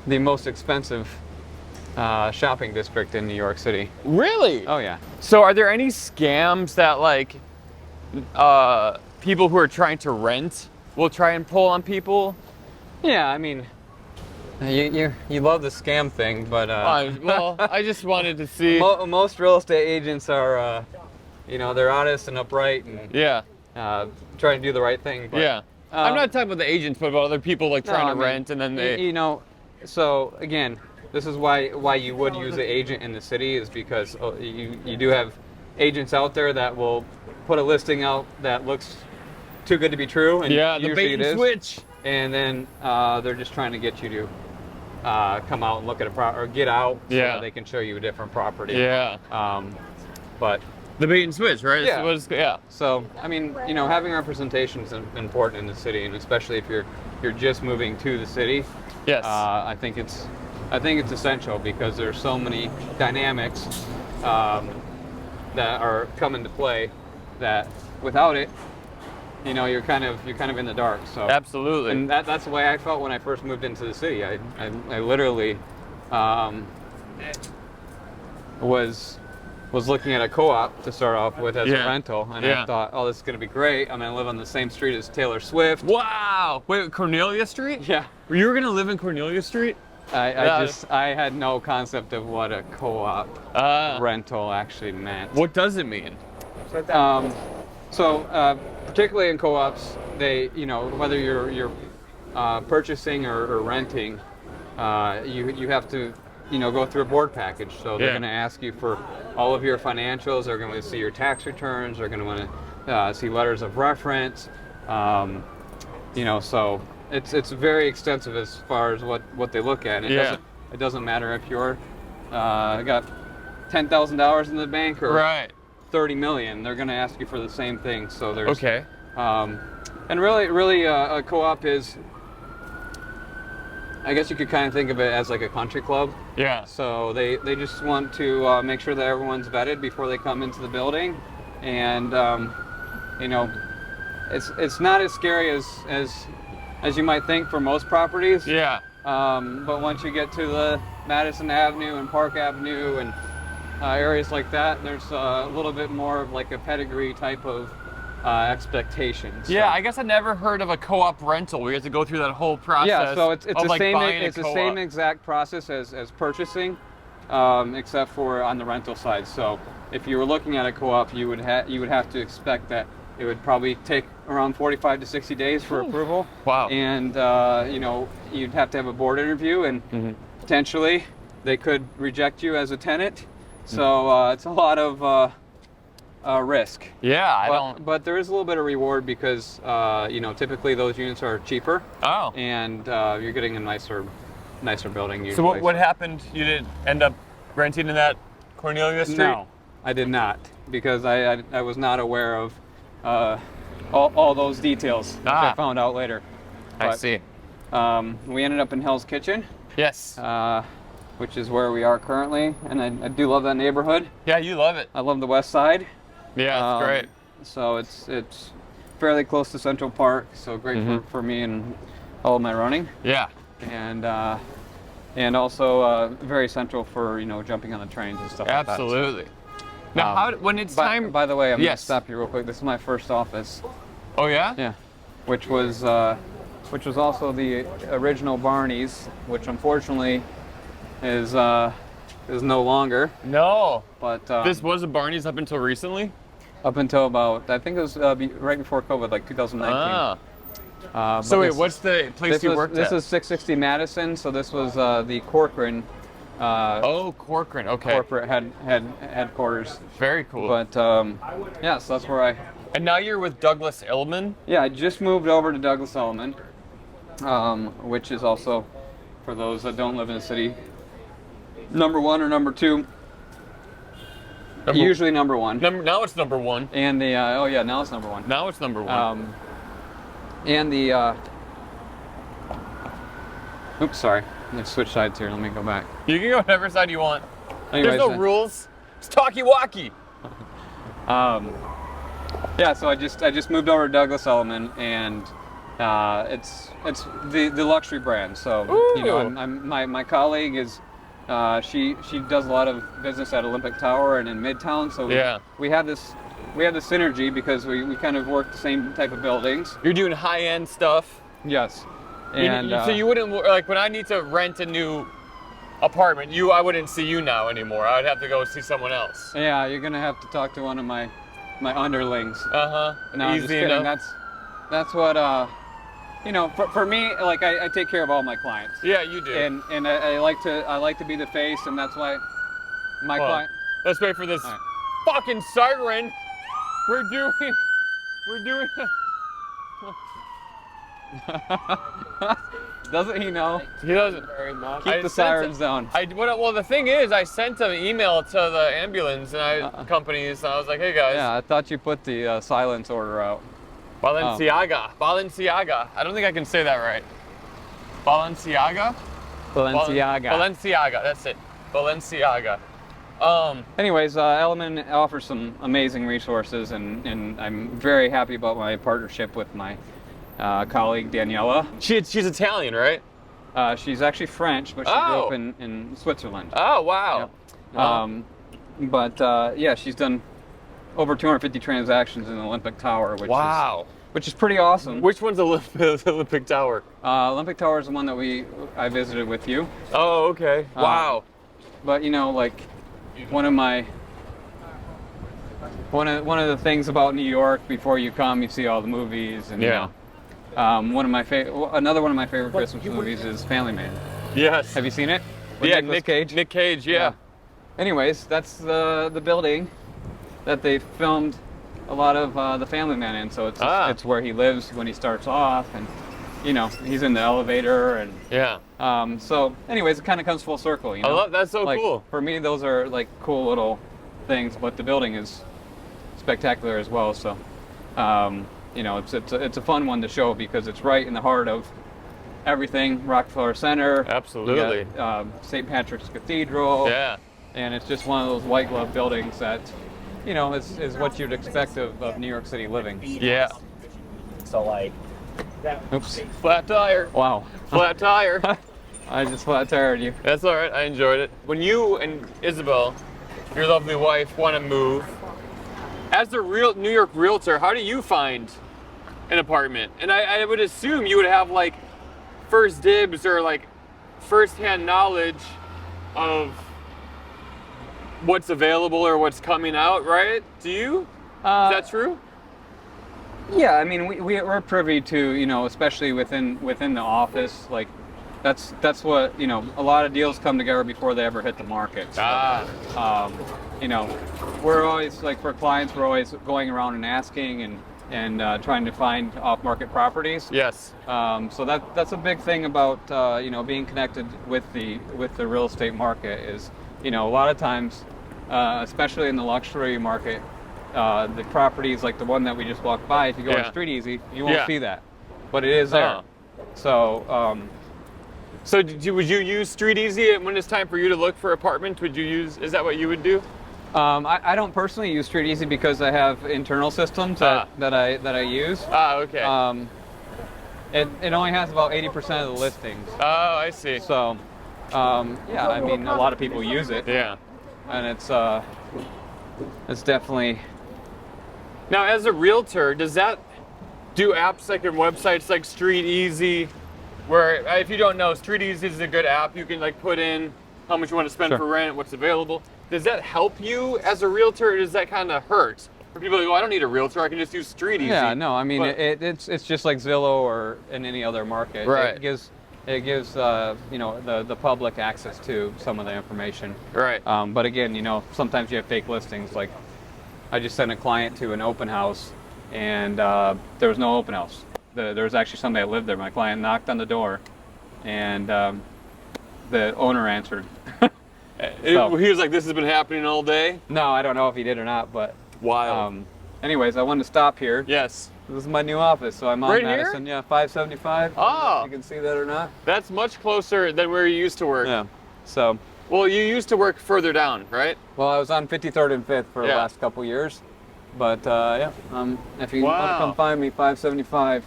most expensive shopping district in New York City. Really? Oh yeah. So are there any scams that like people who are trying to rent will try and pull on people? Yeah, I mean, you love the scam thing, but well, I just wanted to see. Most real estate agents are. They're honest and upright and trying to do the right thing. But, I'm not talking about the agents, but about other people like trying to rent and then they. So again, this is why you would use an agent in the city is because you do have agents out there that will put a listing out that looks too good to be true, and the bait and switch. And then they're just trying to get you to come out and look at a property or get out so that they can show you a different property. Yeah. But. The bait and switch, right? Yeah. So, I mean, having representation is important in the city, and especially if you're just moving to the city. Yes. I think it's essential because there's so many dynamics that are come into play that without it, you're kind of in the dark. So absolutely. And that's the way I felt when I first moved into the city. I literally was looking at a co-op to start off with as a rental, and I thought, oh, this is going to be great. I'm going to live on the same street as Taylor Swift. Wow! Wait, Cornelia Street? Yeah. You were going to live in Cornelia Street? I had no concept of what a co-op rental actually meant. What does it mean? So particularly in co-ops, they, whether you're purchasing or renting, you have to go through a board package. So they're going to ask you for all of your financials. They're going to see your tax returns. They're going to want to see letters of reference. So it's very extensive as far as what they look at. It doesn't matter if you're got $10,000 in the bank or Right. 30 million. They're going to ask you for the same thing. So there's Okay. And really, a co-op is, I guess you could kind of think of it as like a country club. Yeah. So they just want to make sure that everyone's vetted before they come into the building, and you know, it's not as scary as you might think for most properties. Yeah. But once you get to the Madison Avenue and Park Avenue and areas like that, there's a little bit more of like a pedigree type of expectations. Yeah, So- I guess I never heard of a co-op rental. We have to go through that whole process. Yeah, so it's of, the like, same buying a it's the co-op. same exact process as purchasing, except for on the rental side. So if you were looking at a co-op, you would have to expect that it would probably take around 45 to 60 days for approval. Wow. And you know, you'd have to have a board interview, and potentially they could reject you as a tenant. So it's a lot of risk. Yeah, But there is a little bit of reward because you know, typically those units are cheaper. Oh. And you're getting a nicer building usually. So what happened? You didn't end up renting in that Cornelia Street? No, I did not, because I was not aware of all those details, which I found out later. I But, see. We ended up in Hell's Kitchen, Yes. which is where we are currently, and I do love that neighborhood. Yeah, you love it. I love the West Side. Yeah, it's great. So it's fairly close to Central Park, so great for me and all of my running. Yeah. And also very central for, you know, jumping on the trains and stuff like that. Absolutely. Now, when it's time. By the way, I'm gonna Yes. stop you real quick. This is my first office. Oh yeah. Yeah, which was also the original Brynes, which unfortunately is no longer. No. But This was a Barney's up until recently. up until about, I think it was right before COVID, like 2019. Ah. But So wait, this- what's the place you worked This at? is 660 Madison, so this was the Corcoran Oh, Corcoran. Okay. corporate headquarters. Very cool. But yeah, so that's where And now you're with Douglas Illman. I just moved over to Douglas Elliman, which is also, for those that don't live in the city, number one or number two. Usually number one. Now it's number one. And the now it's number one. Now it's number one. And the oops, sorry. Let's switch sides here. Let me go back. You can go whatever side you want. Anyways, There's no rules. It's Talkie Walkie. Yeah, so I just moved over to Douglas Elliman, and it's the luxury brand. So you know, my colleague is she does a lot of business at Olympic Tower and in Midtown. So we have this synergy because we kind of work the same type of buildings. You're doing high-end stuff. Yes. And so you wouldn't, like, when I need to rent a new apartment, I wouldn't see you now anymore. I would have to go see someone else. yeah, you're gonna have to talk to one of my underlings. Uh-huh. No, I'm just Easy kidding. enough. That's what you know. For me, like I take care of all my clients. Yeah, you do. And I like to be the face, and that's why my client. Let's wait for this All right. fucking siren. We're doing. Doesn't he know? He doesn't. Keep the sirens down. Well, the thing is, I sent an email to the ambulance and companies, and I was like, hey guys, Yeah, I thought you put the silence order out. Balenciaga. I don't think I can say that right. Balenciaga. Balenciaga. That's it. Balenciaga. Anyways, Elliman offers some amazing resources, and I'm very happy about my partnership with my colleague Daniela. She's Italian, right? She's actually French, but she grew up in Switzerland. Oh wow. Yep. But yeah, she's done over 250 transactions in the Olympic Tower, which is pretty awesome. Which one's Olympic Tower? Olympic Tower is the one that I visited with you. Oh, okay. Wow. But you know, like one of the things about New York, before you come, you see all the movies, and you know, another one of my favorite Christmas movies is Family Man. Yes. Have you seen it? With Yeah, Nicolas Cage. Nick Cage. Yeah. Anyways, that's the building that they filmed a lot of the Family Man in. So it's where he lives when he starts off, and you know, he's in the elevator, and Yeah. so anyways, it kind of comes full circle, you know. I love that's so like, cool. For me, those are like cool little things, but the building is spectacular as well. So, you know, it's a fun one to show because it's right in the heart of everything. Rockefeller Center, Absolutely. you got, St. Patrick's Cathedral, Yeah. and it's just one of those white glove buildings that, you know, is what you'd expect of New York City living. Yeah. So like that. Oops! Flat tire. Wow! Flat tire. I just flat tired you. That's all right. I enjoyed it. When you and Isabel, your lovely wife, want to move, as a real New York realtor, how do you find an apartment? And I would assume you would have like first dibs or like first-hand knowledge of what's available or what's coming out, right? Do you? Is that true? Yeah, I mean, we're privy to, you know, especially within the office, like that's what, you know, a lot of deals come together before they ever hit the market. So, you know, we're always, like, for clients, we're always going around and asking and trying to find off-market properties. Yes. So that's a big thing about, you know, being connected with the real estate market is, you know, a lot of times, especially in the luxury market, the properties like the one that we just walked by, if you go on Street Easy, you won't see that, but it is there. So, so would you use Street Easy when it's time for you to look for apartments? Would you use? Is that what you would do? I don't personally use Street Easy because I have internal systems that I use. Okay. It only has about 80% of the listings. Oh, I see. So, yeah, I mean, a lot of people use it. Yeah. And it's definitely. Now, as a realtor, does that do apps like your websites like Street Easy, where if you don't know, Street Easy is a good app. You can like put in how much you want to spend for rent, what's available. Does that help you as a realtor, or does that kind of hurt? For people who go, I don't need a realtor, I can just use Street Easy. Yeah, no, I mean, it's just like Zillow or in any other market. Right. It gives you know, the public access to some of the information. Right. But again, you know, sometimes you have fake listings. Like, I just sent a client to an open house, and there was no open house. There was actually somebody that lived there. My client knocked on the door, and the owner answered. So, he was like, this has been happening all day? No, I don't know if he did or not, but wild. Anyways, I wanted to stop here. Yes. This is my new office, so I'm on Right Madison. here? Yeah, 575. Oh. You can see that or not? That's much closer than where you used to work. Yeah. So. Well, you used to work further down, right? Well, I was on 53rd and 5th for the last couple years, but yeah. If you want to come find me, 575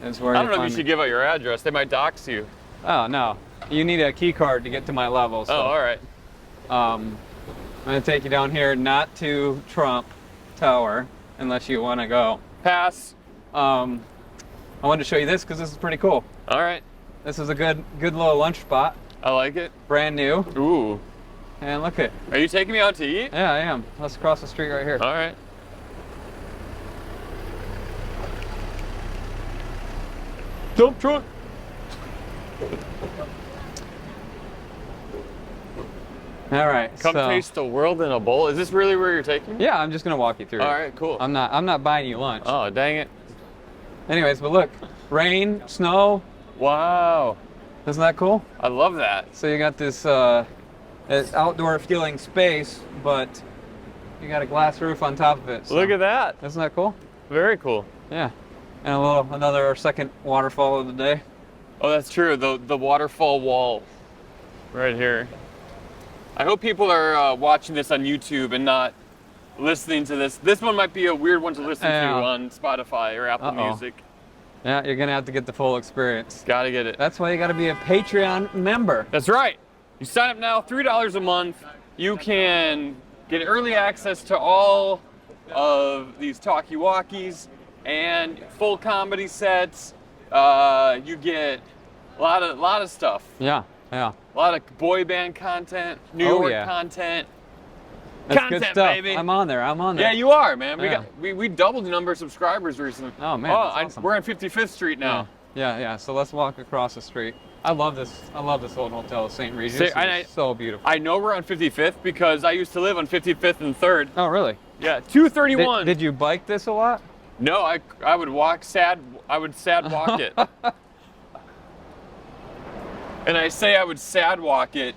is where you find me. I don't know if you should give out your address. They might dox you. Oh no, you need a key card to get to my level. So. Oh, all right. I'm gonna take you down here, not to Trump Tower, unless you want to go. Pass. I wanted to show you this because this is pretty cool. All right. This is a good little lunch spot. I like it. Brand new. Ooh. And look at. Are you taking me out to eat? Yeah, I am. Let's cross the street right here. All right. Dump truck. All right. Come taste the world in a bowl. Is this really where you're taking me? Yeah, I'm just gonna walk you through. All right, cool. I'm not buying you lunch. Oh, dang it. Anyways, but look, rain, snow. Wow. Isn't that cool? I love that. So you got this outdoor feeling space, but you got a glass roof on top of it. So. Look at that. Isn't that cool? Very cool. Yeah. And another second waterfall of the day. Oh, that's true. The waterfall wall right here. I hope people are watching this on YouTube and not listening to this. This one might be a weird one to listen to on Spotify or Apple Music. Yeah, you're gonna have to get the full experience. Gotta get it. That's why you gotta be a Patreon member. That's right. You sign up now, $3 a month. You can get early access to all of these Talkie Walkies and full comedy sets. You get a lot of stuff. Yeah. A lot of boy band content, New York content. That's content, good stuff. baby. I'm on there. Yeah, you are, man. Yeah. We doubled the number of subscribers recently. Oh man, that's awesome. We're on 55th Street now. Yeah. So let's walk across the street. I love this old hotel, St. Regis. It's so beautiful. I know we're on 55th because I used to live on 55th and 3rd. Oh really? Yeah, 231. Did you bike this a lot? No, I would walk sad. I would sad walk it. And I say I would sad walk it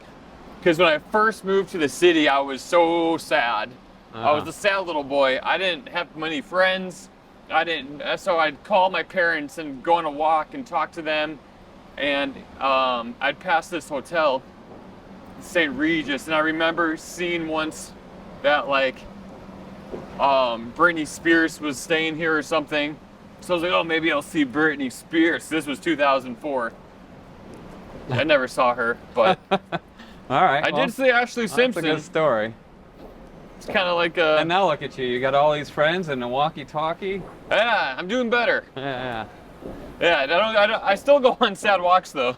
because when I first moved to the city, I was so sad. I was a sad little boy. I didn't have many friends. So I'd call my parents and go on a walk and talk to them. And I'd pass this hotel, St. Regis, and I remember seeing once that like Britney Spears was staying here or something. So I was like, oh, maybe I'll see Britney Spears. This was 2004. I never saw her, but All right. I did see Ashley Simpson. That's a good story. It's kind of like a. And now look at you. You got all these friends and a walkie-talkie. Yeah, I'm doing better. Yeah. Yeah, I still go on sad walks though.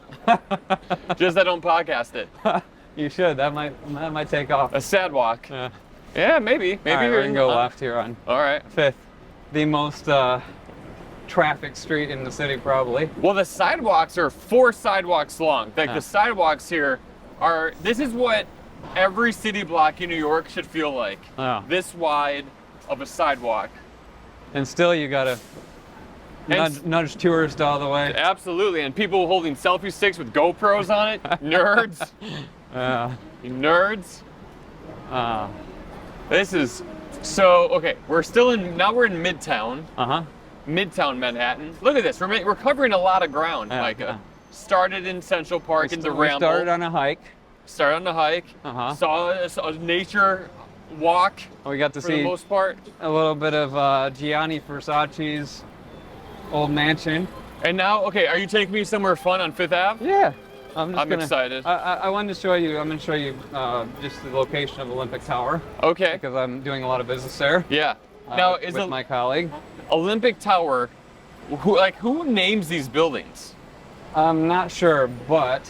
Just I don't podcast it. You should. That might take off. A sad walk. Yeah. Yeah, maybe. All right, we can go left here on All right. 5th. The most traffic street in the city, probably. Well, the sidewalks are 4 sidewalks long. Like the sidewalks here are. This is what every city block in New York should feel like. Oh. This wide of a sidewalk. And still, you gotta nudge tourists all the way. Absolutely, and people holding selfie sticks with GoPros on it. Nerds. You nerds. This is so okay. We're in Midtown. Midtown Manhattan. Look at this. We're covering a lot of ground, Micah. Started in Central Park into We Ramble. started on a hike. Started on the hike. Saw a nature walk. We got to for see the most part. a little bit of Gianni Versace's old mansion. And now, okay, are you taking me somewhere fun on Fifth Ave? Yeah. I'm excited. I wanted to show you. I'm going to show you just the location of Olympic Tower. Okay. Because I'm doing a lot of business there. Yeah. Now, with my colleague. Olympic Tower, who names these buildings? I'm not sure, but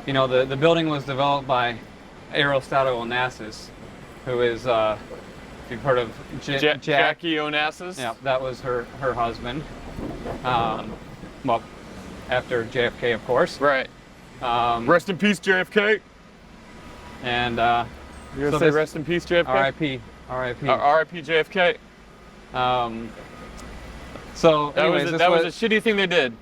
you know, the building was developed by Aristotle Onassis, who is, if you've heard of Jackie Onassis? Yeah, that was her husband. Well, after JFK, of course. Right. Rest in peace, JFK. And you're gonna say rest in peace, JFK? R.I.P. R.I.P. R.I.P. JFK. So, anyways, that was a shitty thing they did.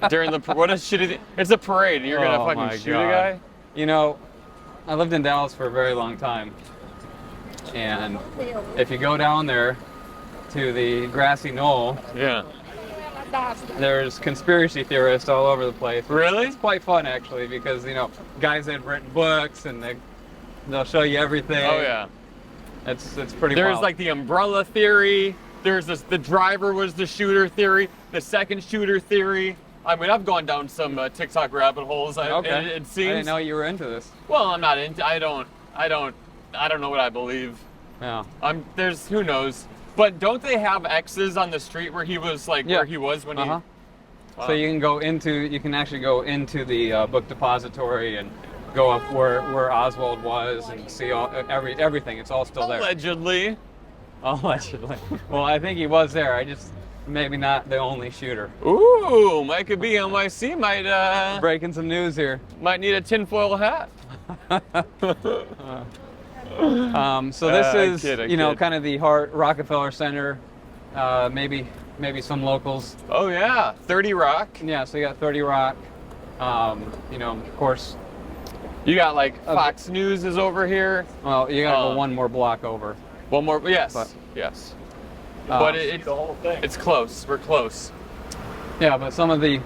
During what a shitty thing. It's a parade and you're gonna fucking shoot a guy? You know, I lived in Dallas for a very long time. And if you go down there to the grassy knoll, yeah, there's conspiracy theorists all over the place. Really? It's quite fun actually because, you know, guys have written books and they'll show you everything. Oh yeah. It's pretty There's wild. like the umbrella theory. There's the driver was the shooter theory. The second shooter theory. I mean, I've gone down some TikTok rabbit holes. Okay. It seems. I didn't know you were into this. Well, I'm not into. I don't know what I believe. Yeah. There's who knows. But don't they have X's on the street where he was where he was when he? Wow. So you can actually go into the book depository and go up where Oswald was and see everything. It's all still there. Allegedly. Allegedly. Well, I think he was there. Maybe not the only shooter. Ooh, Micah B. NYC might breaking some news here. Might need a tinfoil hat. So this is, you know, kind of the heart, Rockefeller Center. Maybe some locals. Oh yeah, 30 Rock. Yeah, so you got 30 Rock. You know, of course. You got like Fox News is over here. Well, you got to go one more block over. One more, yes, yes. But it's close. We're close. Yeah, but some of the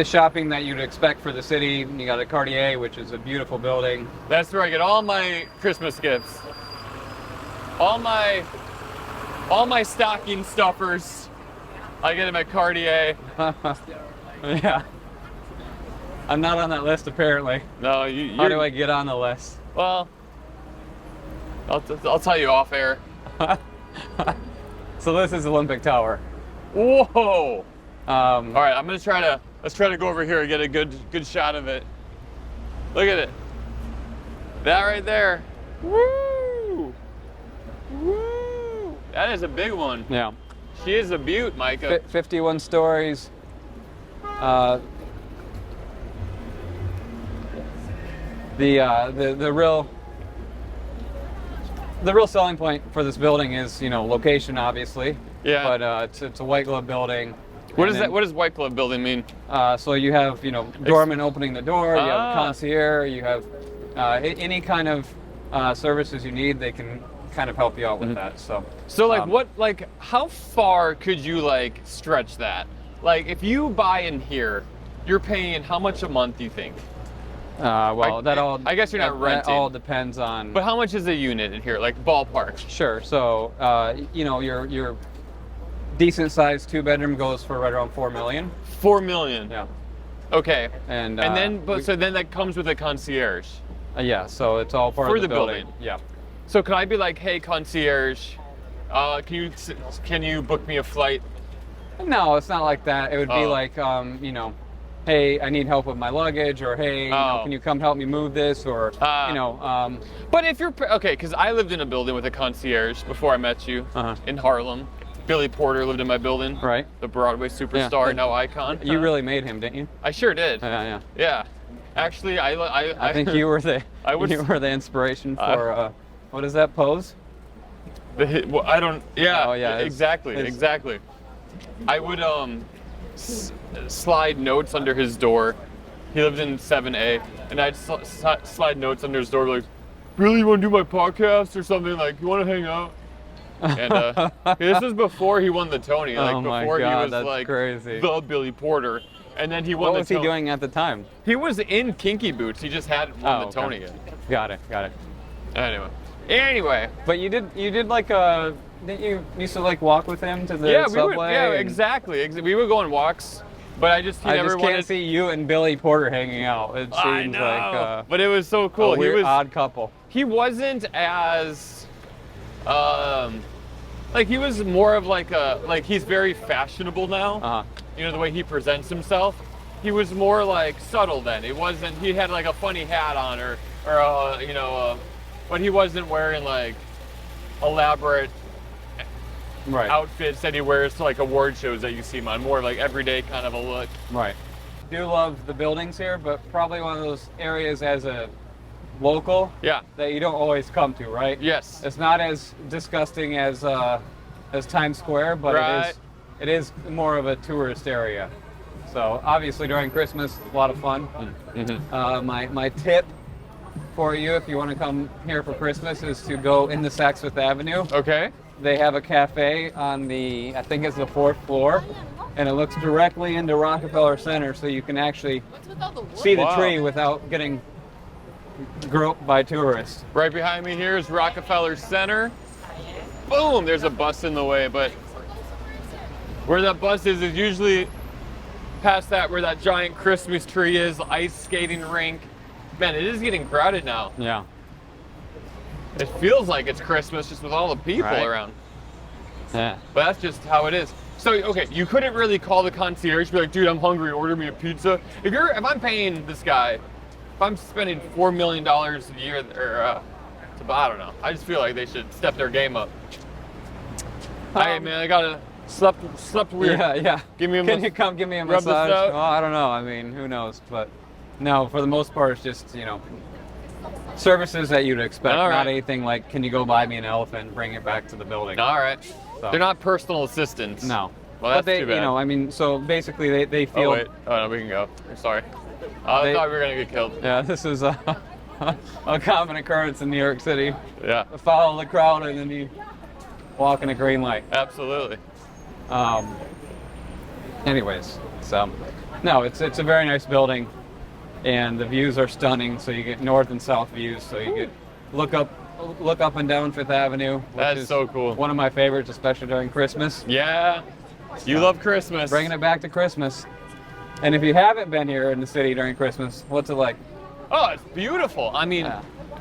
shopping that you'd expect for the city, you got a Cartier, which is a beautiful building. That's where I get all my Christmas gifts. All my stocking stuffers, I get them at Cartier. Yeah. I'm not on that list apparently. No, How do I get on the list? Well, I'll tell you off air. So this is Olympic Tower. Whoa! All right, let's try to go over here and get a good shot of it. Look at it. That right there. Woo! Woo! That is a big one. Yeah. She is a beaut, Micah. 51 stories. The real selling point for this building is, you know, location, obviously. Yeah. But it's a white glove building. What is that? What does White Glove building mean? So you have, doorman opening the door, you have concierge, you have any kind of services you need, they can kind of help you out with that. So like how far could you like stretch that? Like if you buy in here, you're paying how much a month, do you think? I guess you're not renting. That all depends on. But how much is a unit in here, like ballpark? Sure. So, your decent sized 2-bedroom goes for right around $4 million. $4 million. Yeah. Okay. And then, so then that comes with a concierge. Yeah. So it's all part for of the building. Yeah. So can I be like, hey, concierge, can you book me a flight? No, it's not like that. It would be like, hey, I need help with my luggage, or hey, can you come help me move this, or But if you're okay, because I lived in a building with a concierge before I met you in Harlem. Billy Porter lived in my building. Right. The Broadway superstar, now icon. You really made him, didn't you? I sure did. Yeah. Yeah. Actually, I think you were the inspiration for what is that pose? I don't. Yeah. Oh yeah. Exactly. I would slide notes under his door. He lived in 7A, and I'd slide notes under his door like, "Really, you want to do my podcast or something? Like, you want to hang out?" And this was before he won the Tony. Like before he was like crazy. The Billy Porter, and then he won What was he doing at the time? He was in Kinky Boots. He just hadn't won the Tony yet. Got it. Anyway. But you did like didn't you used to like walk with him to the subway? Exactly. We would go on walks, but I just can't see you and Billy Porter hanging out. It seems like but it was so cool. A weird, odd couple. He wasn't as like he was more of like he's very fashionable now. The way he presents himself. He was more like subtle then. It wasn't. He had like a funny hat on or but he wasn't wearing like elaborate outfits that he wears to like award shows that you see him on. More like everyday kind of a look. Right. I do love the buildings here, but probably one of those areas as a local that you don't always come to, right? Yes. It's not as disgusting as Times Square, but it is more of a tourist area. So obviously during Christmas, a lot of fun. My tip for you, if you want to come here for Christmas, is to go into Saks Fifth Avenue. Okay. They have a cafe on I think it's the 4th floor, and it looks directly into Rockefeller Center, so you can actually see the tree without getting groped by tourists. Right behind me here is Rockefeller Center. Boom! There's a bus in the way, but where that bus is usually past that where that giant Christmas tree is, the ice skating rink. Man, it is getting crowded now. Yeah. It feels like it's Christmas just with all the people around. Yeah. But that's just how it is. So, okay, you couldn't really call the concierge, be like, dude, I'm hungry, order me a pizza. If I'm paying this guy, if I'm spending $4 million a year, or I don't know. I just feel like they should step their game up. Hey, man, I gotta slept weird. Yeah. Can you come give me a massage? Well, I don't know. I mean, who knows? But no, for the most part, it's just services that you'd expect. Not anything like, can you go buy me an elephant and bring it back to the building? All right. So. They're not personal assistants. No. Well, that's too bad. So basically they feel. Oh wait. Oh no, we can go. I'm sorry. I thought we were gonna get killed. Yeah, this is a common occurrence in New York City. Yeah. Follow the crowd and then you walk in a green light. Absolutely. Anyways, so no, it's a very nice building, and the views are stunning. So you get north and south views. So you get look up and down Fifth Avenue. Which is so cool. One of my favorites, especially during Christmas. Yeah. You love Christmas. Bringing it back to Christmas. And if you haven't been here in the city during Christmas, what's it like? Oh, it's beautiful. I mean,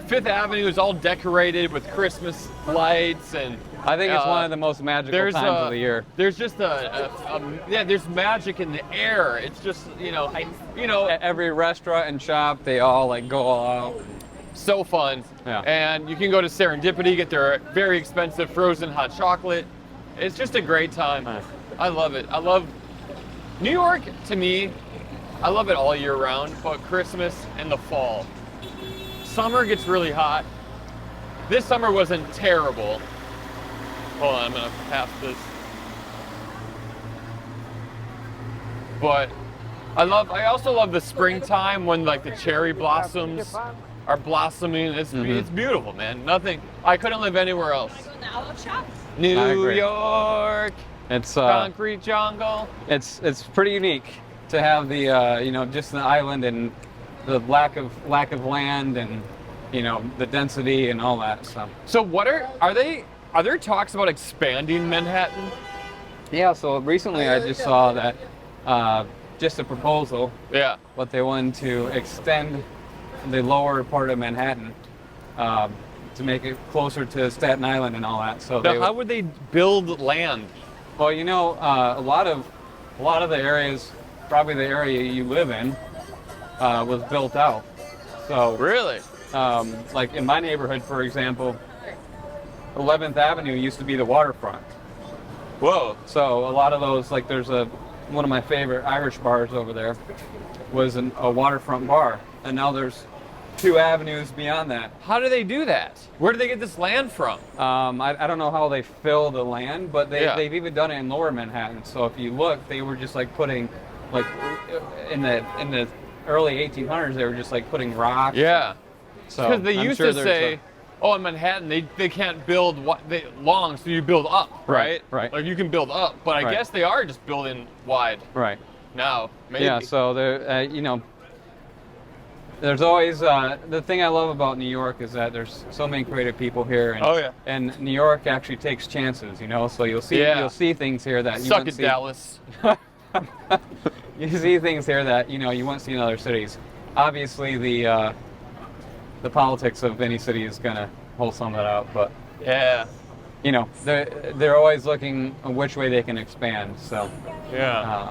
Fifth Avenue is all decorated with Christmas lights, and I think it's one of the most magical times of the year. There's just there's magic in the air. It's just every restaurant and shop, they all like go all out. So fun. Yeah. And you can go to Serendipity, get their very expensive frozen hot chocolate. It's just a great time. Nice. I love it. I love New York. To me, I love it all year round, but Christmas and the fall. Summer gets really hot. This summer wasn't terrible. Hold on, I'm gonna pass this. But I also love the springtime when like the cherry blossoms are blossoming. It's beautiful, man. I couldn't live anywhere else. New York, it's concrete jungle. It's pretty unique to have the you know, just the island and the lack of land and, you know, the density and all that stuff. So are there talks about expanding Manhattan? Yeah, so recently I just saw that just a proposal. Yeah. But they wanted to extend the lower part of Manhattan to make it closer to Staten Island and all that. So now, how would they build land? Well, you know, a lot of the areas, probably the area you live in, was built out. So Really? like in my neighborhood, for example, 11th Avenue used to be the waterfront. Whoa. So a lot of those, like there's one of my favorite Irish bars over there was a waterfront bar, and now there's 2 avenues beyond that. How do they do that? Where do they get this land from? I don't know how they fill the land, but Yeah. they've even done it in Lower Manhattan. So if you look, they were just like putting, like in the early 1800s, they were just like putting rocks. Yeah. So Because they I'm used sure to there's say, oh, in Manhattan, they can't build long, so you build up, right? Right. Like you can build up, but I Right. guess they are just building wide right. now. Maybe. Yeah. So there, you know, there's always the thing I love about New York is that there's so many creative people here. And, Oh, yeah. And New York actually takes chances, you know. So you'll see things here that you Suck wouldn't it, see. Dallas. You see things here that, you know, you won't see in other cities. Obviously, the politics of any city is gonna hold some of that out, but Yeah. you know, they're always looking which way they can expand. So Yeah.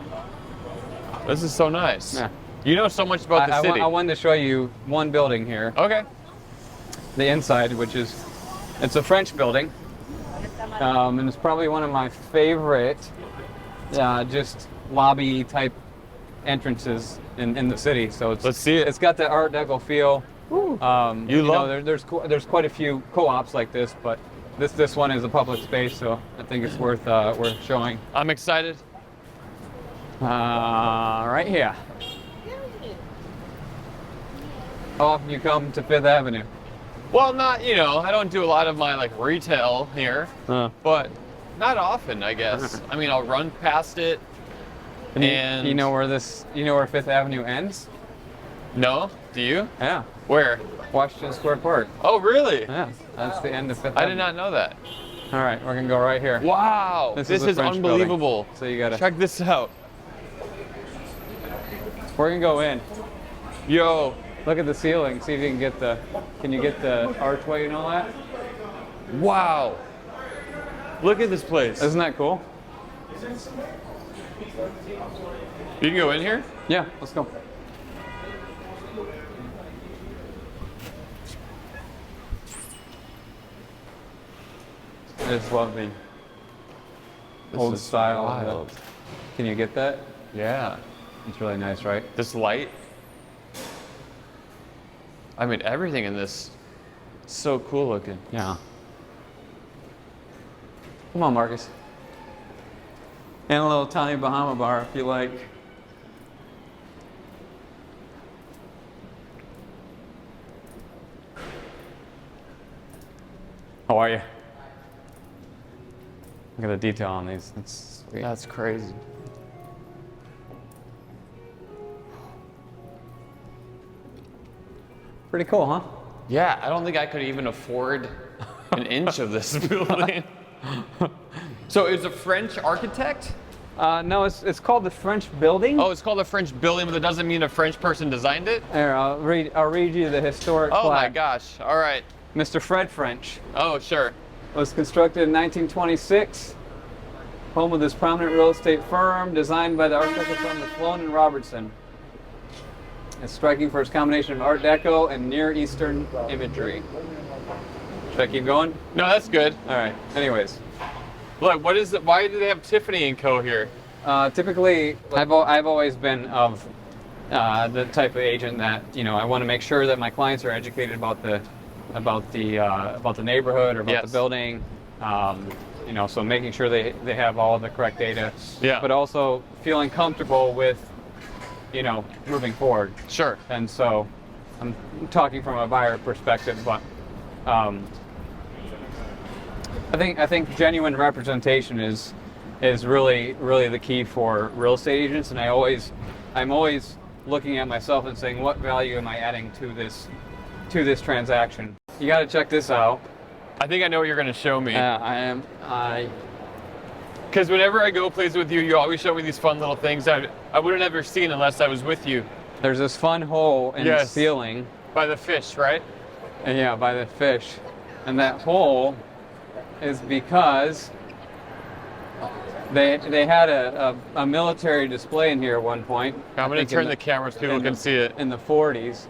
This is so nice. yeah. You know so much about the city. I wanted to show you one building here, Okay. the inside, which is it's a French building, and it's probably one of my favorite just lobby type entrances in the city. So Let's see it. It's got that Art Deco feel. You You love- know, there's quite a few co-ops like this, but this one is a public space, so I think it's worth showing. I'm excited. Right here. How often you come to Fifth Avenue? Well, I don't do a lot of my like retail here, but not often, I guess. I mean, I'll run past it. And you know where Fifth Avenue ends? No? Do you? Yeah. Where? Washington Square Park. Oh, really? Yeah, that's the end of Fifth I Avenue. did not know that. All right, we're gonna go right here. Wow, This this is a is French unbelievable. building, so you gotta- check this out. We're gonna go in. Yo, Look at the ceiling. See if you can get the archway and all that. wow. Look at this place. Isn't that cool? You can go in here? Yeah, let's go. I just love the old is style. wild. Can you get that? Yeah. It's really nice, right? This light. I mean, everything in this is so cool looking. Yeah. Come on, Marcus. And a little Tommy Bahama bar if you like. How are you? Look at the detail on these. That's sweet. That's crazy. Pretty cool, huh? Yeah, I don't think I could even afford an inch of this building. So it's a French architect? No, it's called the French Building. Oh, it's called a French building, but that doesn't mean a French person designed it? Here, I'll read you the historic Oh my plaque. gosh, all right. Mr. Fred French Oh, sure. was constructed in 1926. Home of this prominent real estate firm, designed by the architectural firm of Sloan and Robertson. It's striking for its combination of Art Deco and Near Eastern imagery. Should I keep going? No, that's good. All right. Anyways, Look, what is it? Why do they have Tiffany & Co. here? typically, I've always been of the type of agent that, you know, I want to make sure that my clients are educated about the neighborhood or about Yes. the building. You know, so making sure they have all of the correct data, Yeah. but also feeling comfortable with, you know, moving forward. Sure. And so I'm talking from a buyer perspective, but I think genuine representation is really the key for real estate agents, and I'm always looking at myself and saying, what value am I adding to this transaction? You got to check this out. I think I know what you're going to show me. I Because whenever I go places with you, you always show me these fun little things I would have never seen unless I was with you. There's this fun hole in the ceiling. By the fish, right? And yeah, by the fish. And that hole is because they had a military display in here at one point. I'm going to turn the camera so people can see it. In the 40s.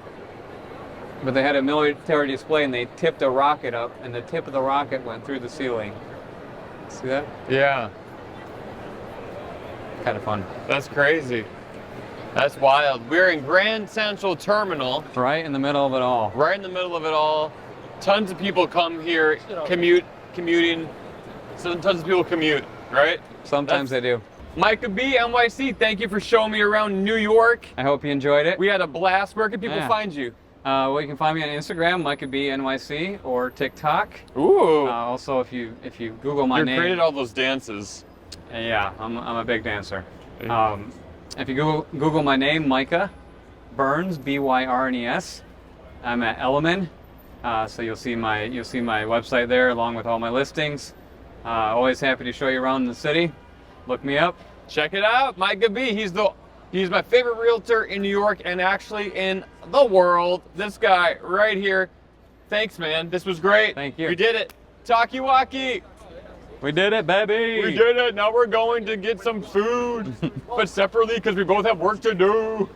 But they had a military display and they tipped a rocket up, and the tip of the rocket went through the ceiling. See that? Yeah. Kind of fun. That's crazy. That's wild. We're in Grand Central Terminal. Right in the middle of it all. Right in the middle of it all. Tons of people come here, commuting. So tons of people commute, right? Sometimes they do. Micah B, NYC, thank you for showing me around New York. I hope you enjoyed it. We had a blast. Where can people find you? Well, you can find me on Instagram, Micah B NYC, or TikTok. Ooh. Also, if you Google my name. You created all those dances. Yeah, I'm a big dancer. If you Google my name, Micah Byrnes, Byrnes, I'm at Element. So you'll see my website there along with all my listings. Always happy to show you around the city. Look me up. Check it out, Micah B. He's my favorite realtor in New York and actually in the world. This guy right here. Thanks, man. This was great. Thank you. We did it. Talkie Walkie. We did it, baby. We did it. Now we're going to get some food, but separately because we both have work to do.